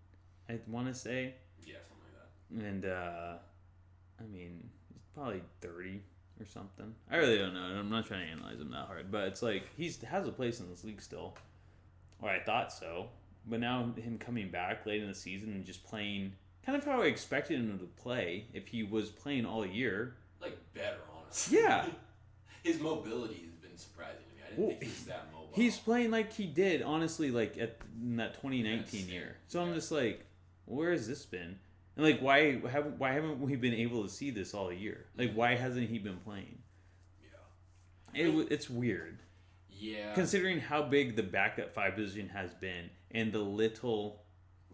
I want to say. Yeah, something like that. And, I mean, he's probably 30 or something. I really don't know. I'm not trying to analyze him that hard. But it's like, he has a place in this league still. Or I thought so. But now him coming back late in the season and just playing kind of how I expected him to play if he was playing all year. Like, better, honestly. Yeah. His mobility has been surprising to me. I didn't think he was that mobile. He's playing like he did, honestly, like in that 2019 year. So I'm just like, where has this been? And like, why haven't we been able to see this all year? Like, why hasn't he been playing? Yeah, it's weird. Yeah, considering how big the backup 5 position has been and the little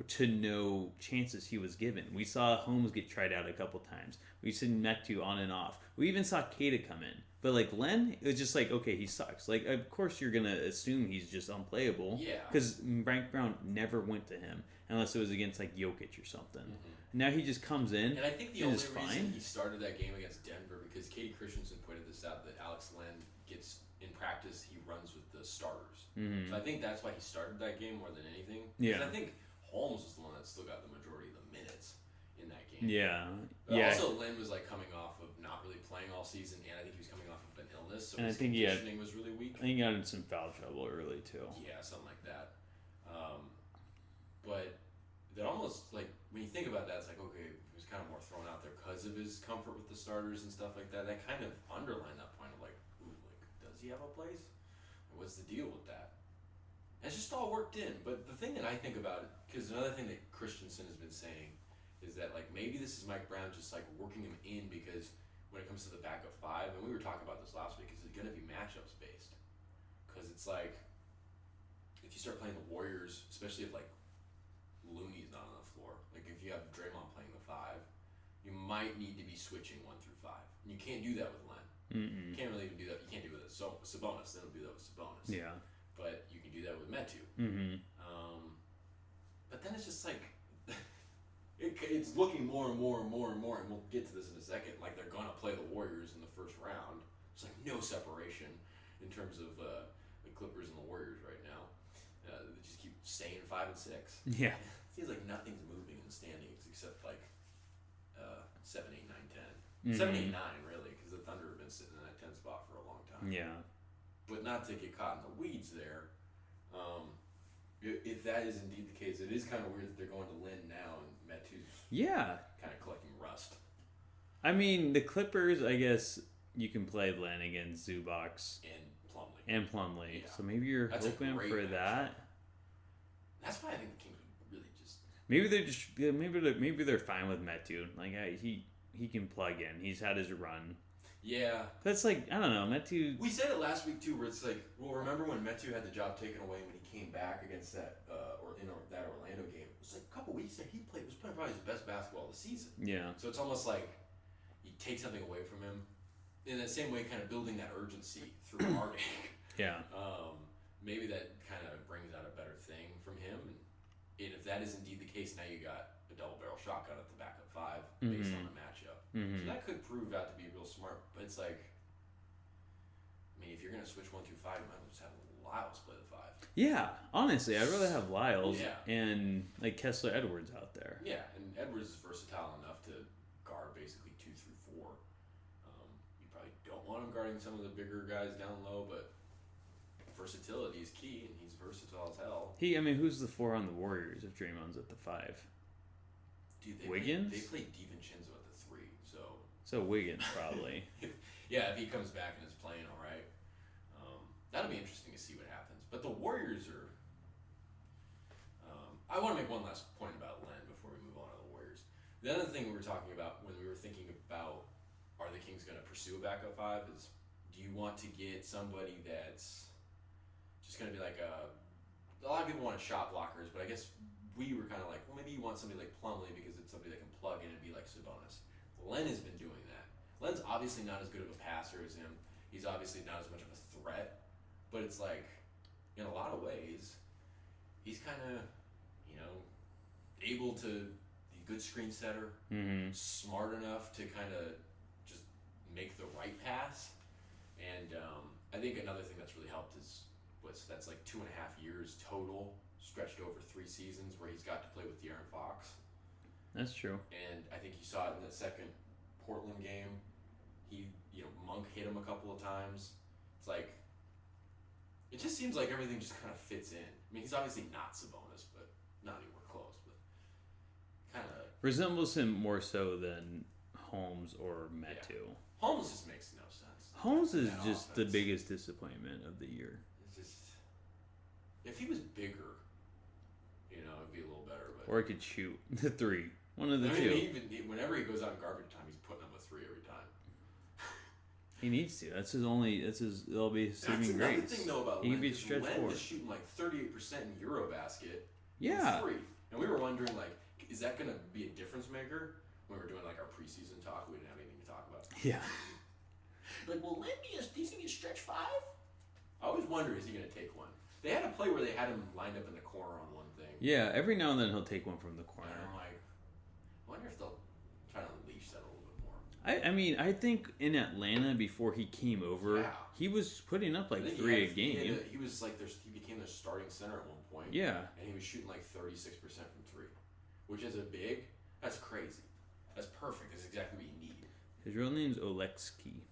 to no chances he was given. We saw Holmes get tried out a couple times. We've seen Metu on and off. We even saw Kata come in. But like Len, it was just like, okay, he sucks. Like, of course you're going to assume he's just unplayable. Yeah. Because Frank Brown never went to him unless it was against like Jokic or something. Mm-hmm. Now he just comes in. And I think the only reason he started that game against Denver, because Katie Christensen pointed this out, that Alex Len gets, in practice, he runs with the starters. Mm-hmm. So I think that's why he started that game more than anything. Yeah. I think Holmes was the one that still got the majority of the minutes in that game. Yeah. But also, Len was like coming off of not really playing all season, and I think he was coming off of an illness, so his conditioning was really weak. I think he got in some foul trouble early too. Yeah, something like that. But that almost, like, when you think about that, it's like, okay, he was kind of more thrown out there because of his comfort with the starters and stuff like that. That kind of underlined that point of like, ooh, like, does he have a place? What's the deal with that? It's just all worked in. But the thing that I think about, because another thing that Christensen has been saying is that, like, maybe this is Mike Brown just like working him in, because when it comes to the backup 5, and we were talking about this last week, is it going to be matchups based? Because it's like, if you start playing the Warriors, especially if like Looney's not on the floor, like if you have Draymond playing the 5, you might need to be switching 1 through 5. And you can't do that with Len. You can't really even do that. You can't do it with Sabonis. They don't do that with Sabonis. Yeah. But you can do that with Metu. But then it's just like, it's looking more and more and more and more, and we'll get to this in a second, like they're going to play the Warriors in the first round. There's like no separation in terms of the Clippers and the Warriors right now. They just keep staying 5 and 6. Yeah. It seems like nothing's moving in the standings except like 7, 8, 9, 10. 7, 8, 9 really, because the Thunder have been sitting in that 10 spot for a long time. Yeah. But not to get caught in the weeds there. If that is indeed the case, it is kind of weird that they're going to Lynn now and Metu's kind of collecting rust. I mean, the Clippers, I guess you can play Len against Zubac and Plumlee. Yeah. So maybe you're hoping for that. That's why I think the Kings would really just. Maybe they're fine with Metu. Like he can plug in. He's had his run. Yeah. That's like, I don't know, Metu. We said it last week too, where it's like, well, remember when Metu had the job taken away when he came back against that that Orlando game? It was like a couple weeks there. He was playing probably his best basketball of the season. Yeah. So it's almost like you take something away from him. In that same way, kind of building that urgency through heartache. Yeah. Maybe that kind of brings out a better thing from him. And if that is indeed the case, now you got a double barrel shotgun at the backup 5 based on the matchup. So that could prove out to be real smart. But it's like, I mean, if you're going to switch 1 through 5, you might as well just have Lyles play the 5. Yeah, honestly, I'd rather have Lyles and like Kessler Edwards out there. Yeah, and Edwards is versatile enough to guard basically 2 through 4. You probably don't want him guarding some of the bigger guys down low, but versatility is key, and he's versatile as hell. Who's the 4 on the Warriors if Draymond's at the 5? Dude, Wiggins? They play DiVincenzo at the 3, so Wiggins probably. if he comes back and is playing all right, that'll be interesting to see what happens. But the Warriors are. I want to make one last point about Len before we move on to the Warriors. The other thing we were talking about when we were thinking about are the Kings going to pursue a backup 5 is, do you want to get somebody that's just going to be like a lot of people wanted shot blockers, but I guess we were kind of like, well, maybe you want somebody like Plumlee because it's somebody that can plug in and be like Sabonis. Len has been doing that. Len's obviously not as good of a passer as him. He's obviously not as much of a threat, but it's like, in a lot of ways, he's kind of, able to be a good screen setter, smart enough to kind of just make the right pass. And I think another thing that's really helped is that's like 2.5 years total, stretched over 3 seasons, where he's got to play with De'Aaron Fox. That's true. And I think you saw it in the second Portland game. Monk hit him a couple of times. It's like, it just seems like everything just kind of fits in. I mean, he's obviously not Sabonis, but not anywhere close. But kind of resembles him more so than Holmes or Metu. Yeah. Holmes just makes no sense. Holmes is just the biggest disappointment of the year. It's just, if he was bigger, it'd be a little better. But or he could shoot the 3. One of the two. Even whenever he goes out in garbage time, he's putting up a 3 every time. He needs to. That'll be his saving grace. That's another thing though about he Len. Can be stretched Len forward. was shooting like 38% in Eurobasket. Yeah. From 3. And we were wondering, like, is that going to be a difference maker? When we were doing like our preseason talk, we didn't have anything to talk about. Yeah. Like, will Len he's going to be a stretch 5? I always wonder, is he going to take one? They had a play where they had him lined up in the corner on one thing. Yeah, every now and then he'll take one from the corner. And I'm like, I wonder if they'll try to unleash that a little bit more. I think in Atlanta before he came over, he was putting up like 3 a game. He was like, he became their starting center at one point. Yeah. And he was shooting like 36% from 3, which is that's crazy. That's perfect. That's exactly what you need. His real name's Oleksy.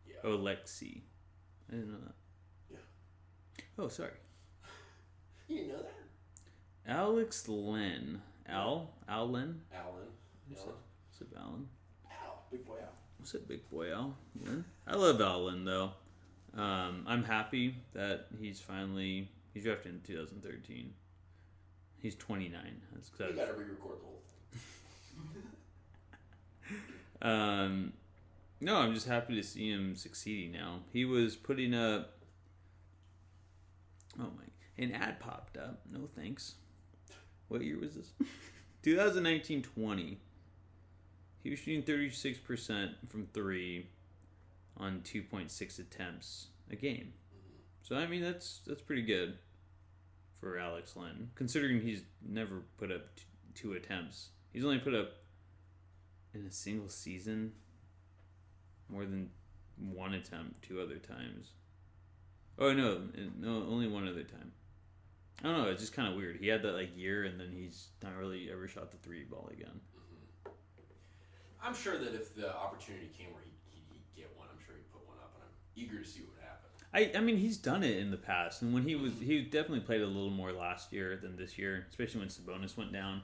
Yeah. Oleksy. I didn't know that. Yeah. Oh, sorry. You didn't know that? Alex Len. Al Len? Allen. What's up, Allen? Al. Big boy Al. What's up, big boy Al? Len? I love Al Len, though. I'm happy that he's drafted in 2013. He's 29. That's You gotta re-record the whole thing. No, I'm just happy to see him succeeding now. He was putting up... Oh my... An ad popped up. No thanks. What year was this? 2019-20. He was shooting 36% from 3 on 2.6 attempts a game. So, I mean, that's pretty good for Alex Len, considering he's never put up 2 attempts. He's only put up, in a single season, more than 1 attempt 2 other times. Oh, no, only 1 other time. I don't know, it's just kind of weird. He had that year, and then he's not really ever shot the 3 ball again. Mm-hmm. I'm sure that if the opportunity came where he'd get one, I'm sure he'd put one up, and I'm eager to see what would happen. I mean, he's done it in the past, and when he definitely played a little more last year than this year, especially when Sabonis went down.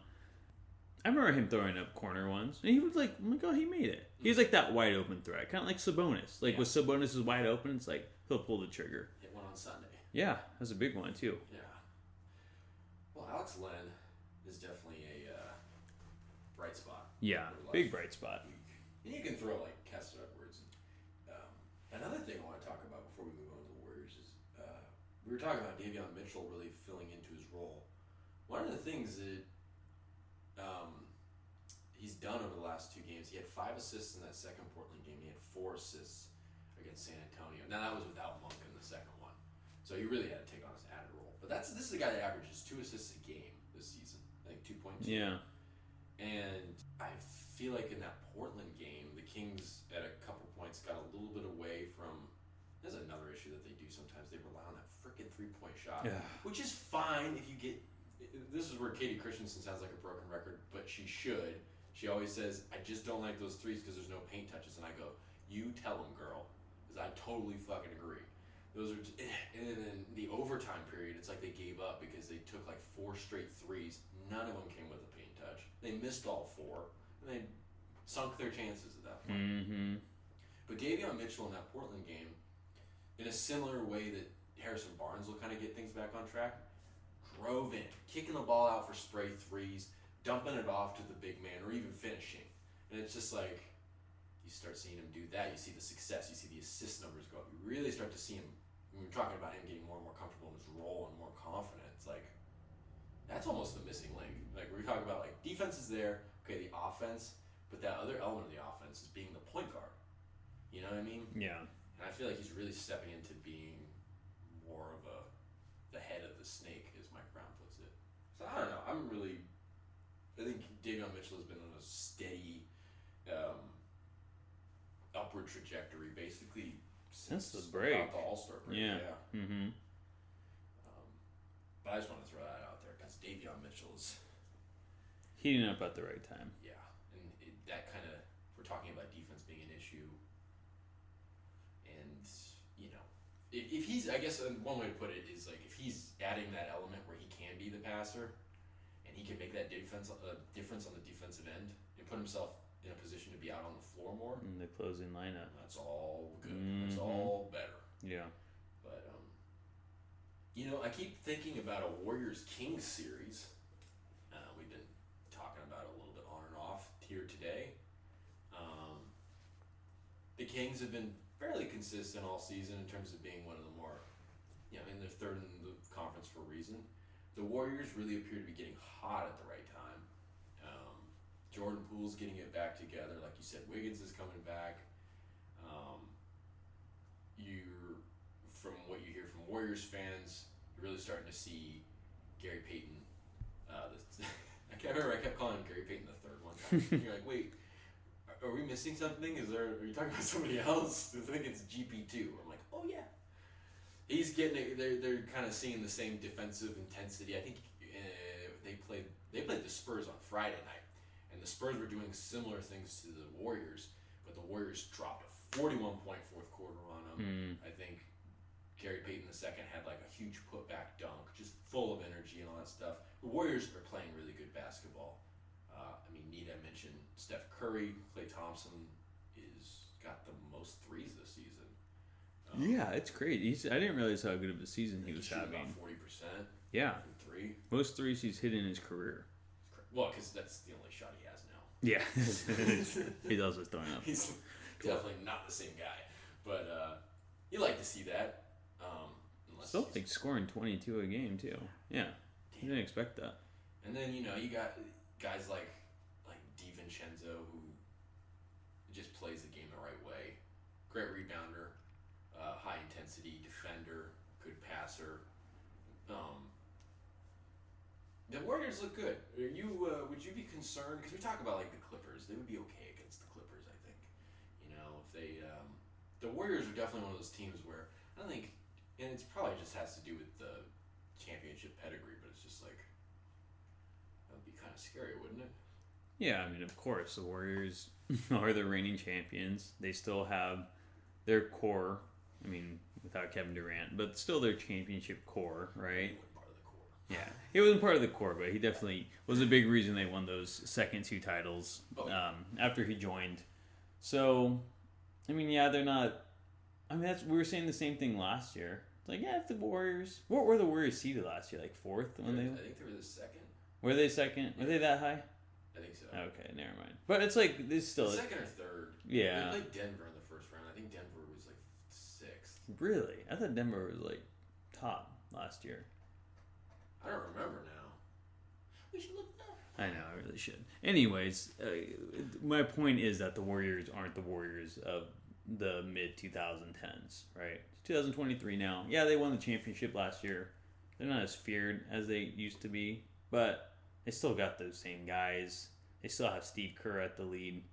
I remember him throwing up corner ones, and he was like, oh my god, he made it. He was like that wide open threat, kind of like Sabonis. When Sabonis is wide open, it's like, he'll pull the trigger. Hit one on Sunday. Yeah, that's a big one, too. Yeah. Well, Alex Len is definitely a bright spot. Yeah, big bright spot. And you can throw, Kessler Edwards. Another thing I want to talk about before we move on to the Warriors is we were talking about Davion Mitchell really filling into his role. One of the things that he's done over the last 2 games, he had 5 assists in that second Portland game. He had 4 assists against San Antonio. Now, that was without Monk in the second one. So he really had to take on his added role. But this is a guy that averages 2 assists a game this season. I think 2.2. Yeah. And I feel like in that Portland game, the Kings at a couple points got a little bit away from... There's another issue that they do sometimes. They rely on that freaking 3-point shot. Yeah. Which is fine if you get... This is where Katie Christensen sounds like a broken record, but she should. She always says, I just don't like those threes because there's no paint touches. And I go, you tell them, girl. Because I totally fucking agree. Those are... And then in the overtime period, it's like they gave up because they took 4 straight threes. None of them came with a paint touch. They missed all 4. And they sunk their chances at that point. Mm-hmm. But Davion Mitchell in that Portland game, in a similar way that Harrison Barnes will kind of get things back on track, drove in, kicking the ball out for spray threes, dumping it off to the big man, or even finishing. And it's just you start seeing him do that. You see the success. You see the assist numbers go up. You really start to see him we were talking about him getting more and more comfortable in his role and more confident. It's like, that's almost the missing link. Like, we're talking about, like, defense is there, okay, the offense, but that other element of the offense is being the point guard. You know what I mean? Yeah. And I feel like he's really stepping into being more of the head of the snake, as Mike Brown puts it. So I don't know. I think Davion Mitchell has been on a steady upward trajectory, basically since the break, about the All-Star break. Yeah. Mm-hmm. But I just want to throw that out there because Davion Mitchell is heating up at the right time. Yeah, and that kind of, we're talking about defense being an issue, and if he's, I guess one way to put it is like if he's adding that element where he can be the passer, and he can make that difference on the defensive end and put himself in a position to be out on the floor more. In the closing lineup. That's all good. Mm-hmm. That's all better. Yeah. But I keep thinking about a Warriors-Kings series. We've been talking about it a little bit on and off here today. The Kings have been fairly consistent all season in terms of being one of the more, they're third in the conference for a reason. The Warriors really appear to be getting hot at the right time. Jordan Poole's getting it back together. Like you said, Wiggins is coming back. From what you hear from Warriors fans, you're really starting to see Gary Payton. I can't remember. I kept calling him Gary Payton the third one time. You're like, wait, are we missing something? Are you talking about somebody else? I think it's GP2. I'm like, oh yeah. He's getting it. They're kind of seeing the same defensive intensity. I think they played the Spurs on Friday night, and the Spurs were doing similar things to the Warriors, but the Warriors dropped a 41-point fourth quarter on them. I think Gary Payton II had like a huge putback dunk, just full of energy and all that stuff. The Warriors are playing really good basketball. Nita mentioned Steph Curry. Klay Thompson got the most threes this season. Yeah, it's great. I didn't realize how good of a season he was having. About 40%. Yeah. From three. Most threes he's hit in his career. Well, because that's the only shot he has now. Yeah. He's also throwing up. He's definitely not the same guy. But you like to see that. Still like scoring 22 a game, too. Yeah. You didn't expect that. And then, you got guys like DiVincenzo, who just plays the game the right way. Great rebounder, high intensity defender, good passer. The Warriors look good. Would you be concerned? Because we talk about like the Clippers, they would be okay against the Clippers. I think, if they, the Warriors are definitely one of those teams where I don't think, and it's probably just has to do with the championship pedigree, but it's just like that would be kind of scary, wouldn't it? Yeah, of course, the Warriors are the reigning champions. They still have their core, without Kevin Durant, but still their championship core, right? He wasn't part of the core. Yeah, he wasn't part of the core, but he definitely was a big reason they won those second two titles after he joined. So, yeah, they're not... we were saying the same thing last year. It's like, yeah, if the Warriors... What were the Warriors seeded last year? Like fourth? I think they were the second. Were they second? Were they that high? I think so. Okay, never mind. But it's like, this still... Second or third. Yeah. They played Denver in the first round. I think Denver was like sixth. Really? I thought Denver was like top last year. I don't remember now. We should look it up. I know, I really should. Anyways, my point is that the Warriors aren't the Warriors of the mid-2010s, right? It's 2023 now. Yeah, they won the championship last year. They're not as feared as they used to be, but they still got those same guys. They still have Steve Kerr at the lead.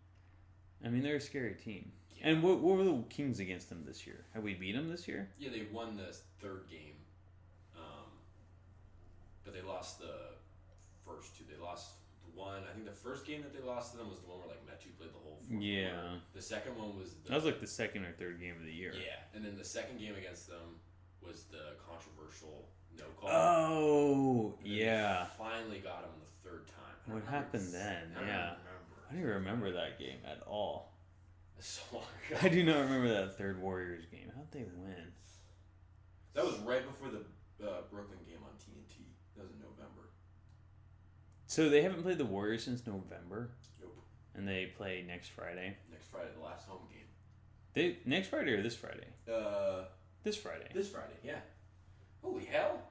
They're a scary team. Yeah. And what were the Kings against them this year? Have we beat them this year? Yeah, they won the third game. But they lost the first two. They lost one. I think the first game that they lost to them was the one where Metu played the whole fourth quarter. The second one was... that was like the second or third game of the year. Yeah, and then the second game against them was the controversial no call. Oh, yeah. They finally got him the third time. What happened then? Yeah. I don't even remember that game at all. That's so long ago. I do not remember that third Warriors game. How'd they win? That was right before the Brooklyn game on TNT. That was in November. So they haven't played the Warriors since November? Nope. And they play next Friday? Next Friday, the last home game. Next Friday or this Friday? This Friday. This Friday, yeah. Holy hell!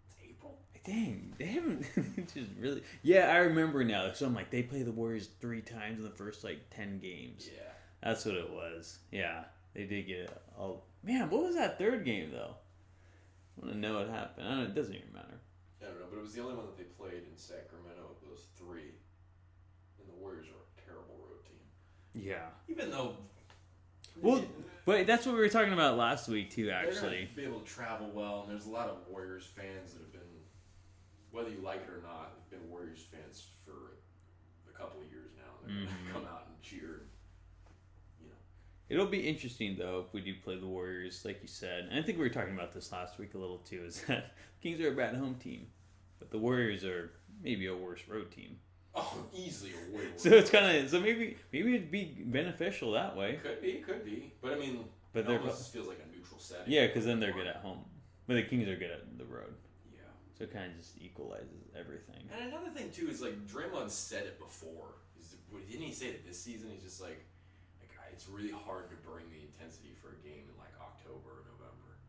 It's April. Dang, they haven't just really. Yeah, I remember now. So I'm like, they play the Warriors 3 times in the first 10 games. Yeah. That's what it was. Yeah, they did get it all. Man, what was that third game though? I want to know what happened. I don't know, it doesn't even matter. I don't know, but it was the only one that they played in Sacramento of those 3. And the Warriors are a terrible road team. Yeah. Even though. Well, but that's what we were talking about last week too. Actually, they're gonna be able to travel well, and there's a lot of Warriors fans that have been, whether you like it or not, have been Warriors fans for a couple of years now. They're gonna come out and cheer. It'll be interesting though if we do play the Warriors, like you said. And I think we were talking about this last week a little too. Is that the Kings are a bad home team, but the Warriors are maybe a worse road team. Oh, easily a way worse. So it's kind of maybe it'd be beneficial that way. Could be. But I mean, it almost feels like a neutral setting. Yeah, because then they're good at home, but the Kings are good at the road. Yeah. So it kind of just equalizes everything. And another thing too is Draymond said it before. Didn't he say it this season? He's just like it's really hard to bring the intensity for a game in October or November.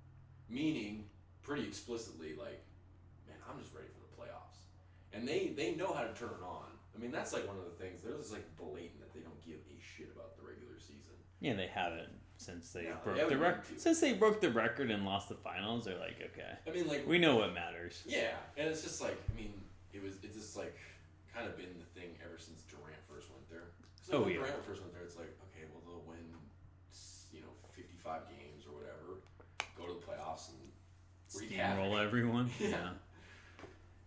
Meaning, pretty explicitly, man, I'm just ready for the playoffs. And they know how to turn it on. I mean, that's one of the things. They're just blatant that they don't give a shit about the regular season. Yeah, they haven't since they broke the the record. Since they broke the record and lost the finals, they're like, okay. I mean, we know what matters. Yeah, and it's just it's just kind of been the thing ever since Durant first went there. So when Durant first went there, it's okay, well they'll win, 55 games or whatever, go to the playoffs and steamroll everyone. Yeah.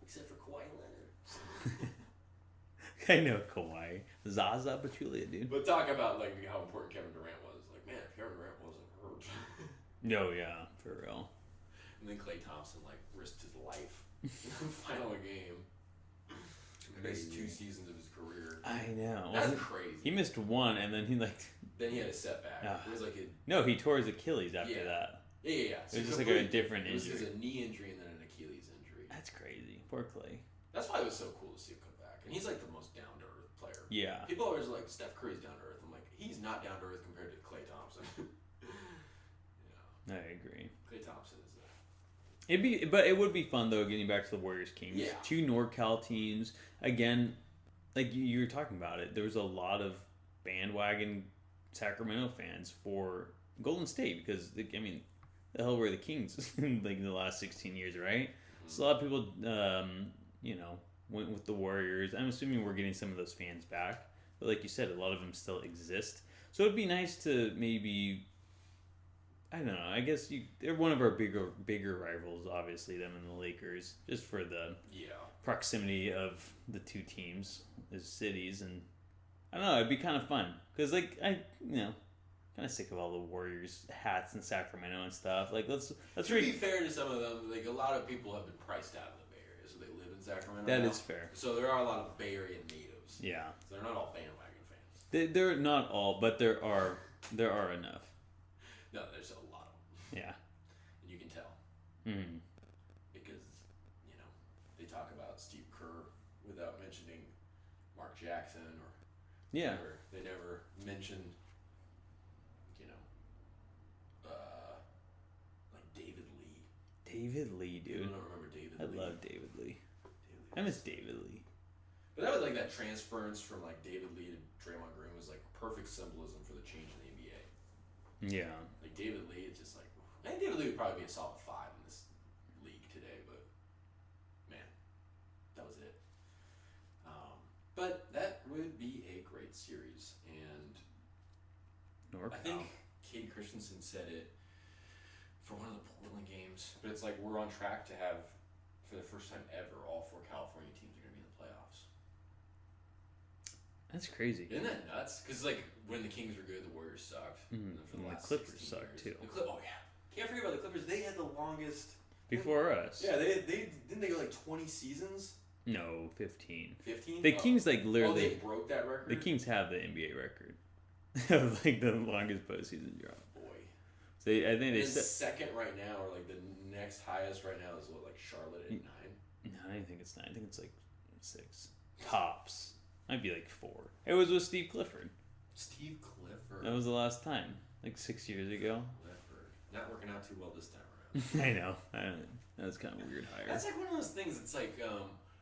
Except for Kawhi Leonard. I know Kawhi, Zaza Pachulia, dude. But talk about how important Kevin Durant was. Man, if Kevin Durant wasn't hurt. No, yeah, for real. And then Klay Thompson risked his life in the final game. Missed 2 seasons of his career. I know. That's crazy. He missed 1, and then he Then he had a setback. It was No, he tore his Achilles after that. Yeah. It was just a different injury. It was a knee injury and then an Achilles injury. That's crazy. Poor Klay. That's why it was so cool to see him come back. And he's the most down to earth player. Yeah. People always are Steph Curry's down to earth. I'm he's not down to earth compared to Klay Thompson. I agree. Klay Thompson is But it would be fun though, getting back to the Warriors Kings. Yeah. 2 NorCal teams. Again, you were talking about it, there was a lot of bandwagon Sacramento fans for Golden State because the hell were the Kings in the last 16 years, right? Mm-hmm. So a lot of people went with the Warriors. I'm assuming we're getting some of those fans back. But like you said, a lot of them still exist. So it'd be nice to maybe, I don't know, I guess they're one of our bigger rivals, obviously, them and the Lakers, just for the proximity of the 2 teams as cities. And I don't know, it'd be kind of fun. Because, kind of sick of all the Warriors hats in Sacramento and stuff. Let's to be fair to some of them, a lot of people have been priced out of the Bay Area, so they live in Sacramento That now. is fair. So there are a lot of Bay Area natives. Yeah. So they're not all bandwagon fans. They're not all, but there are enough. No, there's a lot of them. Yeah. And you can tell. Mm-hmm. Because, they talk about Steve Kerr without mentioning Mark Jackson or... Yeah. They never mention, David Lee. David Lee, dude. I don't remember David Lee. I love David Lee. I miss David Lee. But that was that transference from David Lee to Draymond Green was perfect symbolism for the change in the NBA. Yeah. David Lee, it's just I think David Lee would probably be a solid 5 in this league today, but man, that was it. But that would be a great series, and NorCal. I think Katie Christensen said it for one of the Portland games, but it's we're on track to have, for the first time ever, all 4 California teams are going to be in the playoffs. That's crazy. Isn't that nuts? Because when the Kings were good, the Warriors sucked. Mm-hmm. And for the last Clippers 16 sucked years. too. Oh yeah, can't forget about the Clippers. They had the longest before us. Yeah, they didn't they go 20 seasons. No, 15. 15. The Kings literally. Oh, they broke that record. The Kings have the NBA record of the longest postseason drop. Boy. So I think they second right now, or the next highest right now is Charlotte at 9. No, I don't think it's 9. I think it's 6 tops. Might be 4. It was with Steve Clifford. Steve Clifford. That was the last time, 6 years ago. Clifford. not working out too well this time around. I know. That was kind of a weird hire. That's like one of those things. It's like,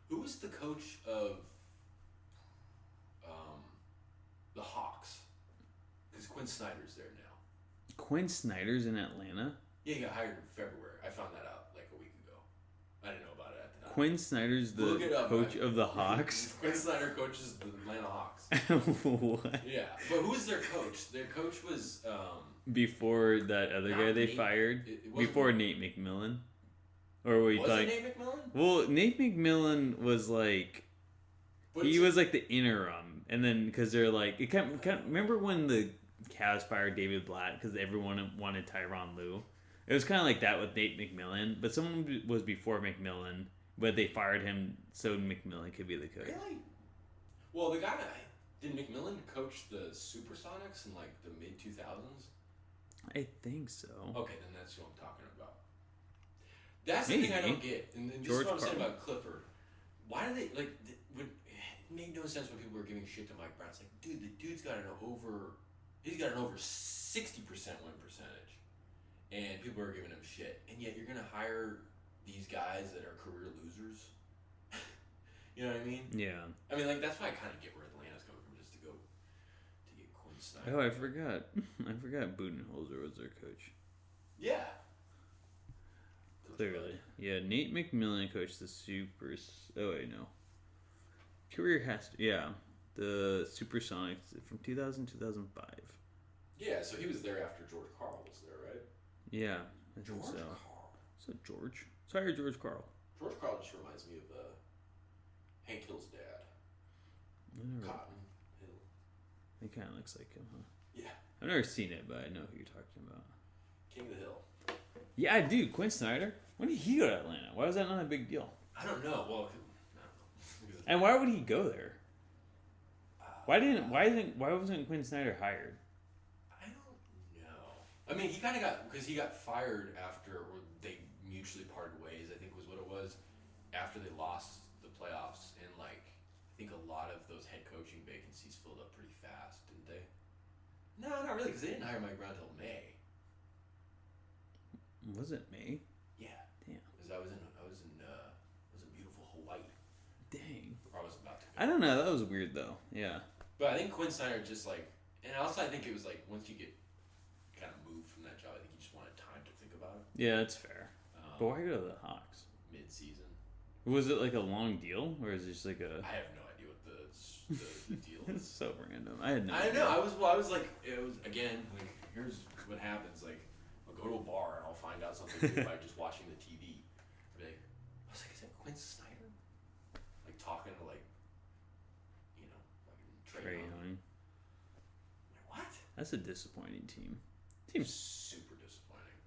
who was the coach of the Hawks? Because Quinn Snyder's there now. Quinn Snyder's in Atlanta? Yeah, he got hired in February. I found that out like a week ago. I didn't know about it at the time. Quinn Snyder's the coach of the Hawks? Quinn Snyder coaches the Atlanta Hawks. What? Yeah, but who was their coach? Their coach was... before that other guy they fired? Before Nate McMillan? Or were you was it Nate McMillan? Well, Nate McMillan was like... He was like the interim. And then, because they're like... remember when the Cavs fired David Blatt because everyone wanted Tyronn Lue? It was kind of like that with Nate McMillan. But someone was before McMillan, but they fired him so McMillan could be the coach. Really? Well, the guy... Did McMillan coach the Supersonics in like the mid-2000s? I think so. Okay, then that's who I'm talking about. That's the thing I don't get. And this is what I'm saying about Clifford. Why do they, like, it made no sense when people were giving shit to Mike Brown. It's like, dude, the dude's got he's got an over 60% win percentage. And people are giving him shit. And yet you're going to hire these guys that are career losers? You know what I mean? Yeah. I mean, like, that's why I kind of get where Atlanta's coming from, just to get Quinn Snyder. Oh, I forgot. I forgot Budenholzer was their coach. Yeah. Clearly. Yeah, Nate McMillan coached the Supers. Oh, wait, no. Career yeah. The Supersonics from 2005. Yeah, so he was there after George Karl was there, right? Yeah, I think so. Karl. So George? Sorry, George Karl. George Karl just reminds me of Hank Hill's dad. Cotton Hill. He kind of looks like him, huh? Yeah. I've never seen it, but I know who you're talking about. King of the Hill. Yeah, I do. Quinn Snyder. When did he go to Atlanta? Why was that not a big deal? I don't know. Well, I don't know. And why would he go there? Why wasn't Quinn Snyder hired? I don't know. I mean, he kind of because he got fired after, or they mutually parted ways, I think was what it was, after they lost the playoffs. And, like, I think a lot of those head coaching vacancies filled up pretty fast, didn't they? No, not really, because they didn't hire Mike Brown until May. Was it May? Yeah. Damn. Because I was in beautiful Hawaii. Dang. Or I was about to go. I don't know. That was weird, though. Yeah. But I think Quinn Snyder just, like... And also I think it was, like, once you get kind of moved from that job, I think you just wanted time to think about it. Yeah, that's fair. But why go to the Hawks? Mid-season. Was it, like, a long deal? Or is it just, like, a... I have no idea what the deal is. It's so random. I had no I idea. know. I was like... It was, again, like, here's what happens. Like, I'll go to a bar and I'll find out something new by just watching the TV. I'll be like, I was like, is that Quinn Snyder? Like, talking to, like, you know, like Trae Young. What? That's a disappointing team. Team's super disappointing.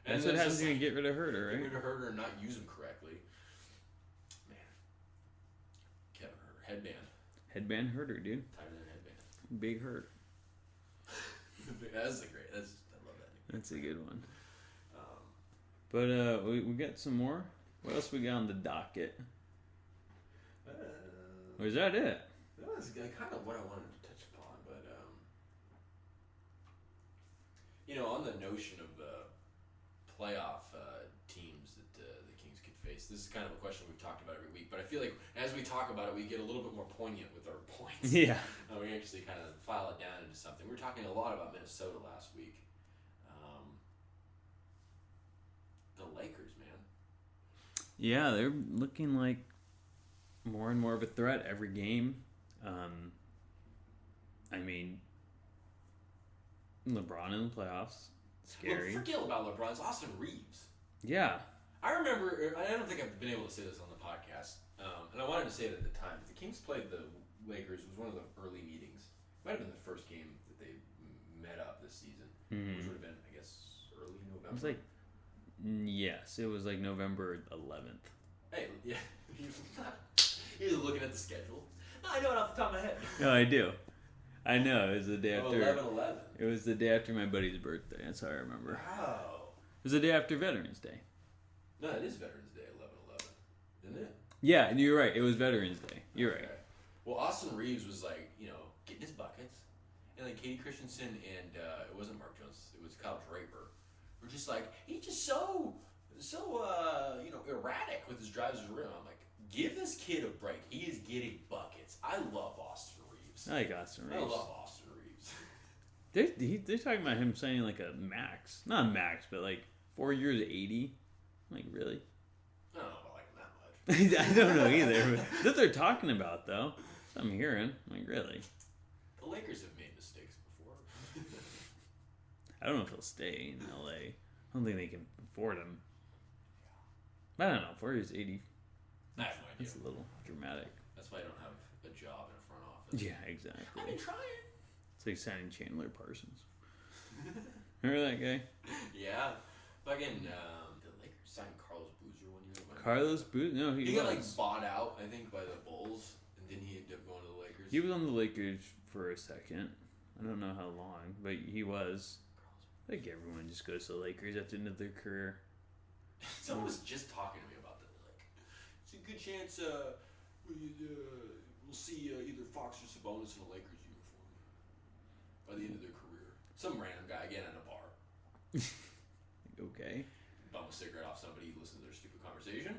That's what happens when you get rid of Herter, right? Get rid of Herter and not use him correctly. Man. Kevin Herter. Headband. Headband Herter, dude. Tighter than headband. Big Hurt. That's a great. I love that nickname. That's a good one. But we got some more. What else we got on the docket? Or is that it? That was kind of what I wanted to touch upon, but you know, on the notion of playoff teams that the Kings could face, this is kind of a question we've talked about every week. But I feel like as we talk about it, we get a little bit more poignant with our points. Yeah. We actually kind of file it down into something. We were talking a lot about Minnesota last week. The Lakers, man. Yeah, they're looking like more and more of a threat every game. I mean, LeBron in the playoffs. Scary. Well, forget about LeBron. It's Austin Reeves. Yeah. I remember, I don't think I've been able to say this on the podcast, and I wanted to say it at the time. The Kings played the Lakers. It was one of the early meetings. It might have been the first game that they met up this season, which would have been, I guess, early November. It was like, yes, it was like November 11th. Hey, yeah, he was looking at the schedule. I know it off the top of my head. No, I do. I know. It was the day after. 11/11. It was the day after my buddy's birthday. That's how I remember. Wow. It was the day after Veterans Day. No, it is Veterans Day, 11/11, isn't it? Yeah, and you're right. It was Veterans Day. You're right. Well, Austin Reeves was like, you know, getting his buckets, and then Katie Christensen and it wasn't Mark Jones, it was Kyle Draper. were just like, he's just so erratic with his drives to the rim. I'm like, give this kid a break. He is getting buckets. I love Austin Reeves. I like Austin Reeves. I love Austin Reeves. They're talking about him signing like a max. Not a max, but like 4 years, 80. I'm like, really? I don't know if I like him that much. I don't know either. But that's what they're talking about, though. That's what I'm hearing. I'm like, really? The Lakers have made mistakes before. I don't know if he'll stay in LA. I don't think they can afford him. I don't know. 4 years, 80. I have no idea. That's a little dramatic. That's why I don't have a job in a front office. Yeah, exactly. I've been trying. It's like signing Chandler Parsons. Remember that guy? Yeah. Fucking, the Lakers signed Carlos Boozer 1 year ago. Carlos Boozer? No, he got was. bought out, I think, by the Bulls, and then he ended up going to the Lakers. He was on the Lakers for a second. I don't know how long, but he was. I think everyone just goes to the Lakers at the end of their career. Someone was just talking to me about that. They're like, it's a good chance we'll see either Fox or Sabonis in a Lakers uniform by the end of their career. Some random guy, again, at a bar. Okay. Bum a cigarette off somebody, listen to their stupid conversation.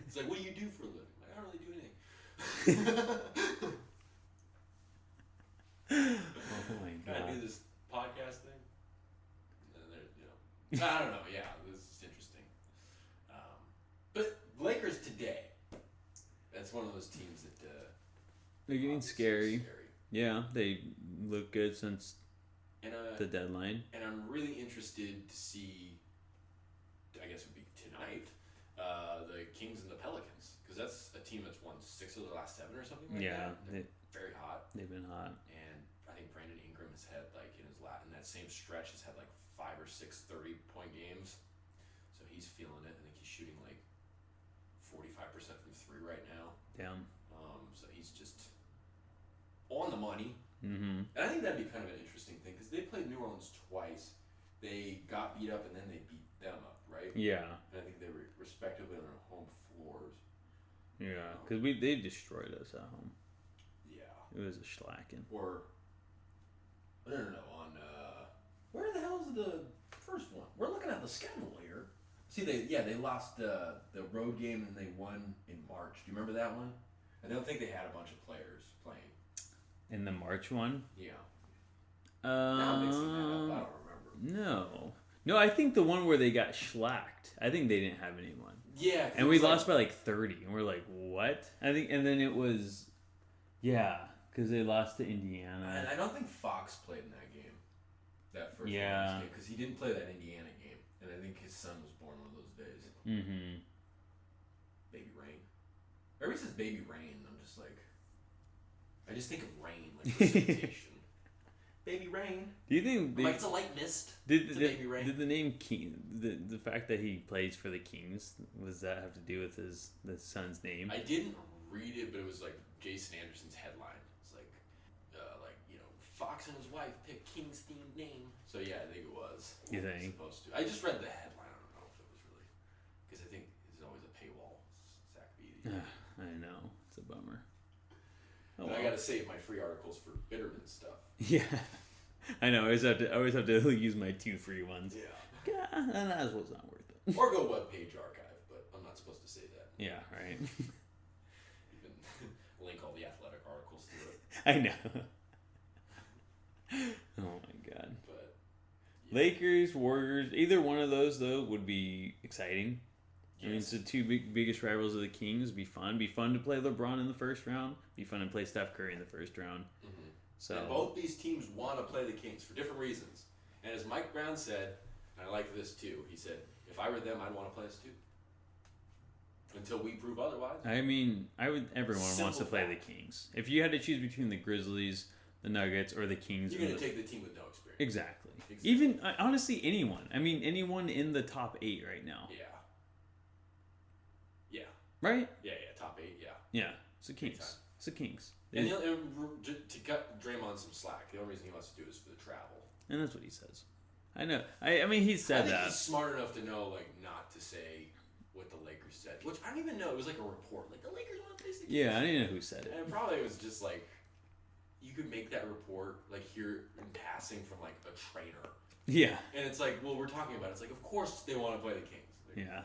It's like, what do you do for a living? Like, I don't really do anything. Oh my Can I do god. this podcast thing? And then I don't know. Yeah, this is interesting. But Lakers today, that's one of those teams that They're getting scary. Yeah, they look good since And the deadline. and I'm really interested to see. I guess it would be tonight. The Kings and the Pelicans, because that's a team that's won 6 of the last 7 or something. Like Yeah, that. They're very hot. they've been hot. And I think Brandon Ingram has had like in that same stretch has had like 5 or 6 30-point games. So he's feeling it. I think he's shooting like 45% from 3 right now. Damn. So he's just on the money. Mm-hmm. And I think that'd be kind of an interesting thing because they played New Orleans twice. They got beat up and then they beat them up, right? Yeah. And I think they were respectively on their home floors. Yeah, because they destroyed us at home. Yeah. It was a schlacking. Or no. On where the hell is the first one? We're looking at the schedule here. See, they lost the road game and they won in March. Do you remember that one? I don't think they had a bunch of players playing. In the March one? Yeah. Now I'm mixing that up. I don't remember. No, I think the one where they got shellacked. I think they didn't have anyone. Yeah. And we lost by like 30. And we're like, what? I think, and then it was, yeah, because they lost to Indiana. And I don't think Fox played in that game. That first Yeah. game. Because he didn't play that Indiana game. And I think his son was born one of those days. Mm-hmm. Baby Rain. Everybody says Baby Rain. I'm just like, I just think of rain, like precipitation. Baby Rain. Do you think Like it's a light mist. Did Baby Rain. the name King, the fact that he plays for the Kings, was that have to do with the son's name? I didn't read it, but it was like Jason Anderson's headline. It's like Fox and his wife picked King's themed name. So yeah, I think it was. You think? Supposed to. I just read the headline. I don't know if it was really because I think there's always a paywall. Zach Beatty. I know, it's a bummer. And I gotta save my free articles for Bitterman stuff. Yeah, I know. I always have to use my 2 free ones. Yeah. And that was not worth it. Or go webpage archive, but I'm not supposed to say that. Yeah, right. You can link all the athletic articles to it. I know. Oh my god. But yeah. Lakers, Warriors, either one of those though would be exciting. Yes. I mean, it's the 2 biggest rivals of the Kings. Be fun. Be fun to play LeBron in the first round. Be fun to play Steph Curry in the first round. Mm-hmm. So and both these teams want to play the Kings for different reasons. And as Mike Brown said, and I like this too, he said, if I were them, I'd want to play us too. Until we prove otherwise. I mean, everyone Simple wants to play fact. the Kings. If you had to choose between the Grizzlies, the Nuggets, or the Kings, you're going to take the team with no experience. Exactly. Even, honestly, anyone. I mean, anyone in the top 8 right now. Yeah. Yeah. Right? Yeah, top 8, yeah. Yeah. It's the Kings. It's the Kings. And to cut Draymond some slack, the only reason he wants to do it is for the travel. And that's what he says. I know. I mean, he said I think that. he's smart enough to know, like, not to say what the Lakers said. Which I don't even know. It was like a report. Like, the Lakers want to face the Kings. Yeah, I didn't know who said it. And probably it was just like, you could make that report, like, here in passing from, like, a trainer Yeah. And it's like, well, we're talking about it. It's like, of course they want to play the Kings. Like, Yeah.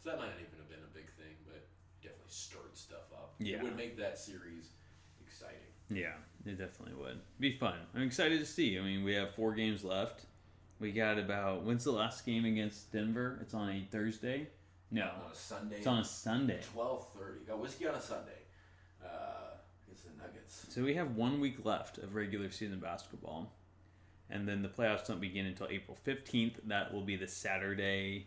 So that might not even have been a big thing, but it definitely stirred stuff up. Yeah. It would make that series exciting. Yeah, it definitely would. Be fun. I'm excited to see. I mean, we have 4 games left. We got about... When's the last game against Denver? It's on a Thursday? No. On a Sunday. It's on a Sunday. 12:30. Got whiskey on a Sunday. It's the Nuggets. So we have 1 week left of regular season basketball. And then the playoffs don't begin until April 15th. That will be the Saturday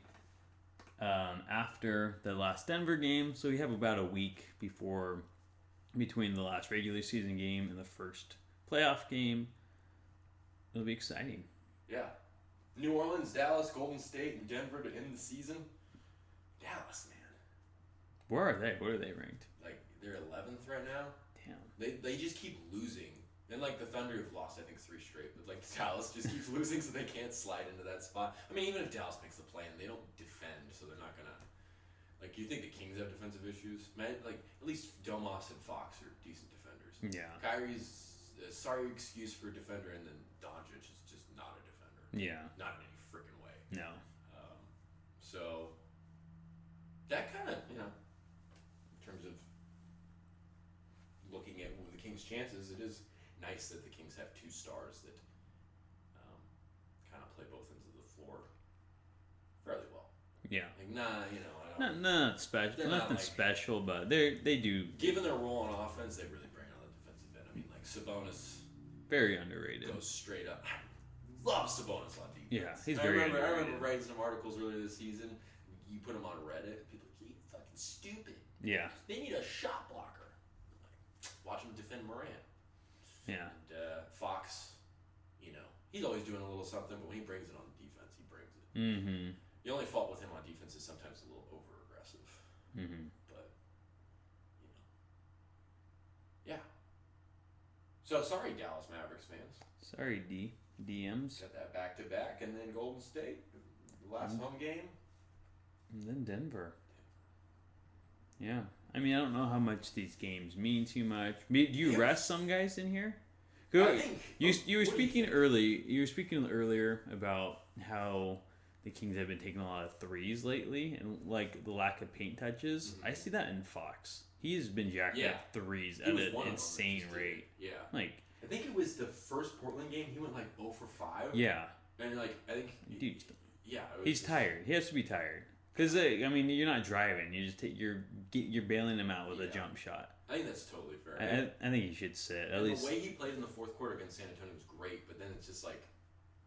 after the last Denver game. So we have about a week between the last regular season game and the first playoff game. It'll be exciting. Yeah. New Orleans, Dallas, Golden State, and Denver to end the season. Dallas, man. Where are they? What are they ranked? Like, they're 11th right now. Damn. They just keep losing. And, like, the Thunder have lost, I think, 3 straight. But, like, Dallas just keeps losing, so they can't slide into that spot. I mean, even if Dallas makes the play, and they don't defend, so they're not going to... Like, you think the Kings have defensive issues? Man, like, at least Domas and Fox are decent defenders. Yeah. Kyrie's a sorry excuse for a defender, and then Doncic is just not a defender. Yeah. Not in any freaking way. No. So, that kind of, in terms of looking at the Kings' chances, it is nice that the Kings have 2 stars that kind of play both ends of the floor fairly well. Yeah. Like, I don't... Not special. Nothing special, but they do. Given their role on offense, they really bring on the defensive end. I mean, like, Sabonis... Very underrated. Goes straight up. I love Sabonis on defense. Yeah, he's very underrated. I remember writing some articles earlier this season. You put them on Reddit. People are like, he's fucking stupid. Yeah. They need a shot blocker. Watch him defend Morant. Yeah. And Fox, he's always doing a little something, but when he brings it on defense, he brings it. Mm-hmm. The only fault with him on defense is sometimes a little over-aggressive. Mm-hmm. But, yeah. So, sorry, Dallas Mavericks fans. Sorry, DMs. Got that back-to-back, and then Golden State, the last home game. And then Denver. Yeah. I mean, I don't know how much these games mean too much. Do you rest some guys in here? I think, you were speaking early. You were speaking earlier about how the Kings have been taking a lot of threes lately, and like the lack of paint touches. Mm-hmm. I see that in Fox. He's been jacking up threes at an insane rate. Yeah, like I think it was the first Portland game. He went like 0 for 5. Yeah, and like I think, dude, yeah, he's tired. He has to be tired. Because I mean, you're not driving. You just you're bailing him out with a jump shot. I think that's totally fair. I think he should sit at least. The way he played in the fourth quarter against San Antonio was great, but then it's just like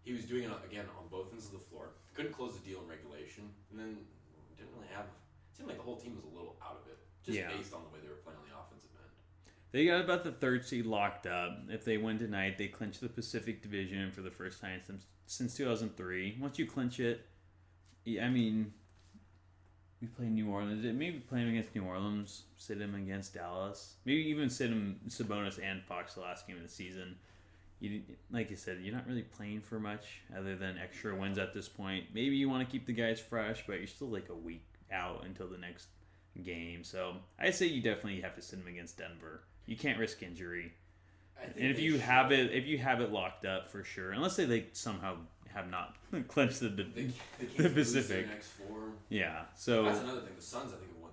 he was doing it again on both ends of the floor. Couldn't close the deal in regulation, and then didn't really have. It seemed like the whole team was a little out of it, just based on the way they were playing on the offensive end. They got about the 3rd seed locked up. If they win tonight, they clinch the Pacific Division for the first time since 2003. Once you clinch it, I mean. We play New Orleans. Maybe play him against New Orleans. Sit him against Dallas. Maybe even sit him Sabonis and Fox the last game of the season. Like you said, you're not really playing for much other than extra wins at this point. Maybe you want to keep the guys fresh, but you're still like a week out until the next game. So I say you definitely have to sit him against Denver. You can't risk injury. And if you have it locked up for sure, unless they somehow have not clinched the Pacific. Next 4. Yeah, so that's another thing. The Suns, I think, have won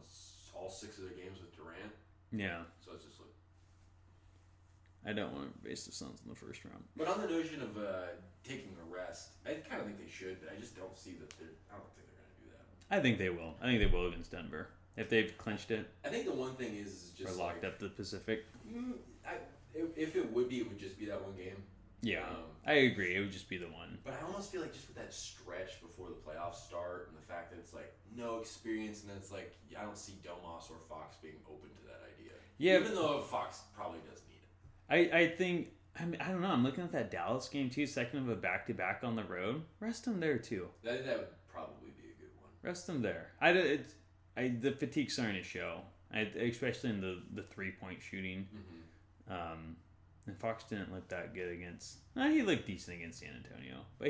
all 6 of their games with Durant. Yeah. So it's just like I don't want to base the Suns in the first round. But on the notion of taking a rest, I kind of think they should, but I just don't see that I don't think they're going to do that. I think they will. I think they will against Denver if they've clinched it. I think the one thing is just or locked up the Pacific. If it would be, it would just be that one game. Yeah, I agree. It would just be the one. But I almost feel like just with that stretch before the playoffs start and the fact that it's like no experience and then it's like I don't see Domas or Fox being open to that idea. Yeah. Even though Fox probably does need it. I think, I mean, I don't know. I'm looking at that Dallas game too, second of a back-to-back on the road. Rest them there too. That would probably be a good one. Rest them there. The fatigue's starting to show, especially in the 3-point shooting. Mm-hmm. And Fox didn't look that good against. He looked decent against San Antonio, but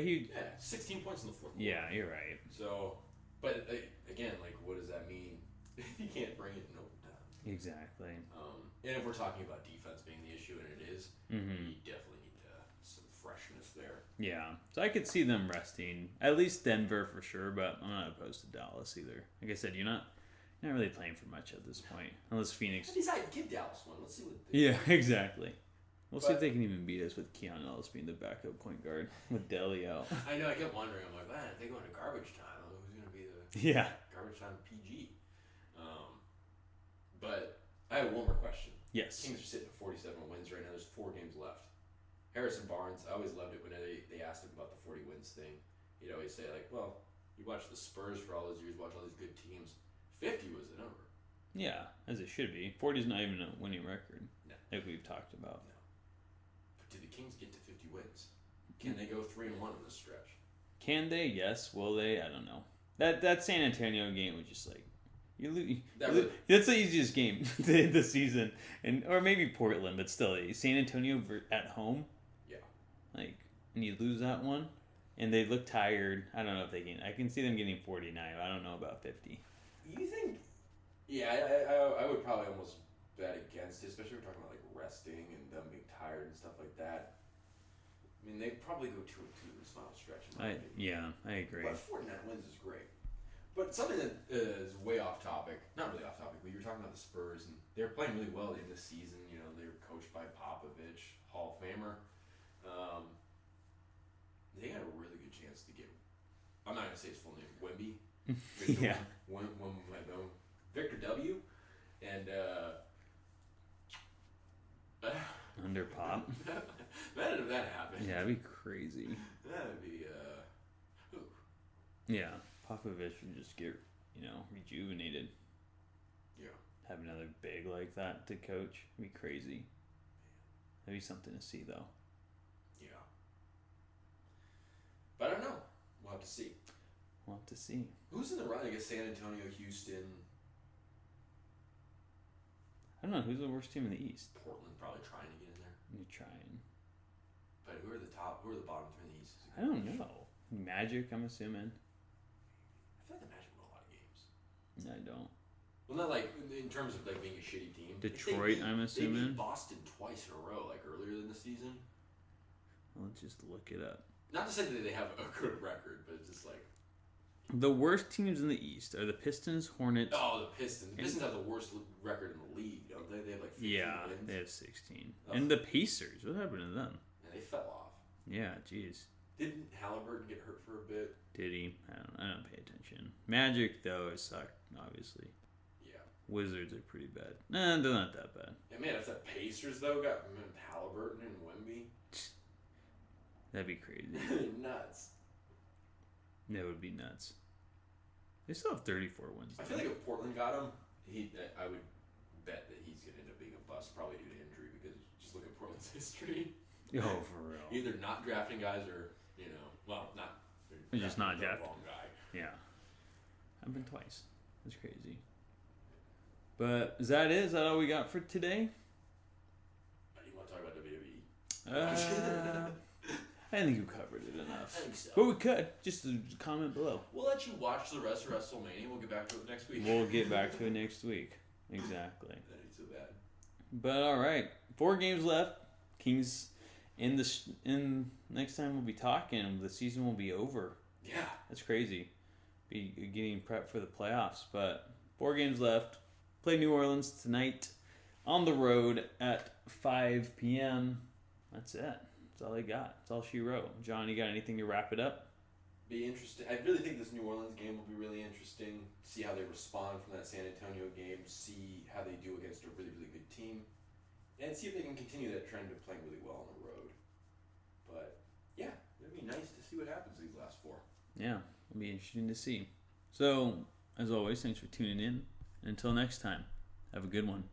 16 points in the fourth quarter. Yeah, you're right. So, but again, like, what does that mean if you can't bring it in overtime? Exactly. And if we're talking about defense being the issue, and it is, mm-hmm. you definitely need some freshness there. Yeah. So So I could see them resting. At least Denver for sure, but I'm not opposed to Dallas either. Like I said, you're not really playing for much at this point. Unless Phoenix... Give Dallas one. Let's see what Yeah, exactly. We'll see if they can even beat us with Keon Ellis being the backup point guard with Deli out. I know, I kept wondering. I'm like, man, if they go into garbage time, who's going to be the garbage time PG? But I have one more question. Yes. Kings are sitting at 47 wins right now. There's 4 games left. Harrison Barnes, I always loved it when they asked him about the 40 wins thing. He'd always say, like, well, you watched the Spurs for all those years, watch all these good teams. 50 was the number. Yeah, as it should be. 40 is not even a winning record, no. Like we've talked about. No. But do the Kings get to 50 wins? Can they go 3-1 in this stretch? Can they? Yes. Will they? I don't know. That San Antonio game was just like, that's the easiest game to end the season, or maybe Portland, but still, San Antonio at home. Yeah. Like, and you lose that one, and they look tired. I don't know if they can. I can see them getting 49. I don't know about 50. You think? Yeah, I would probably almost bet against it, especially if we're talking about like resting and them being tired and stuff like that. I mean, they probably go 2-2 in this final stretch. I agree. But 49 wins is great. But something that is way off topic, not really off topic, but you were talking about the Spurs, and they're playing really well in this season. You know, they were coached by Popovich, Hall of Famer. They got a really good chance to get, I'm not going to say his full name, Wemby. Yeah. Victor W. And, under Pop. Imagine if that happened. Yeah, that'd be crazy. That would be, Yeah. Popovich would just get, rejuvenated. Yeah. Have another big like that to coach. It'd be crazy. That'd be something to see, though. Yeah. But I don't know. We'll have to see. Who's in the run? I guess San Antonio, Houston. I don't know. Who's the worst team in the East? Portland probably trying to get in there. You're trying. But who are the bottom 3 in the East? I don't know. Magic, I'm assuming. I feel like the Magic win a lot of games. No, I don't. Well, not like in terms of like being a shitty team. Detroit, I'm assuming. They beat Boston twice in a row, like earlier in the season. Well, let's just look it up. Not to say that they have a good record, but it's just like the worst teams in the East are the Pistons, Hornets. Oh, the Pistons. The Pistons have the worst record in the league, don't they? They have like 15 wins. They have 16. Oh. And the Pacers, what happened to them? And they fell off. Yeah, jeez. Didn't Halliburton get hurt for a bit? Did he? I don't pay attention. Magic, though, it sucked, obviously. Yeah. Wizards are pretty bad. Nah, they're not that bad. Yeah, man, if the Pacers, though, got Halliburton and Wemby. That'd be crazy. Nuts. That would be nuts. They still have 34 wins. I feel like if Portland got him, I would bet that he's going to end up being a bust, probably due to injury, because just look at Portland's history. Oh, for real. Either not drafting guys or, not. They're just not drafting. Wrong guy. Yeah. Happened twice. That's crazy. But is that it? Is that all we got for today? Do you want to talk about WWE? I think you covered it enough. I think so. But we could. Just comment below. We'll let you watch the rest of WrestleMania. We'll get back to it next week. We'll get back to it next week. Exactly. That ain't so bad. But all right, 4 games left. Kings in next time we'll be talking. The season will be over. Yeah. That's crazy. Be getting prepped for the playoffs. But 4 games left. Play New Orleans tonight on the road at 5 p.m. That's it. That's all I got. That's all she wrote. John, you got anything to wrap it up? Be interesting. I really think this New Orleans game will be really interesting. See how they respond from that San Antonio game. See how they do against a really, really good team. And see if they can continue that trend of playing really well on the road. But, yeah, it'd be nice to see what happens these last 4. Yeah, it'll be interesting to see. So, as always, thanks for tuning in. Until next time, have a good one.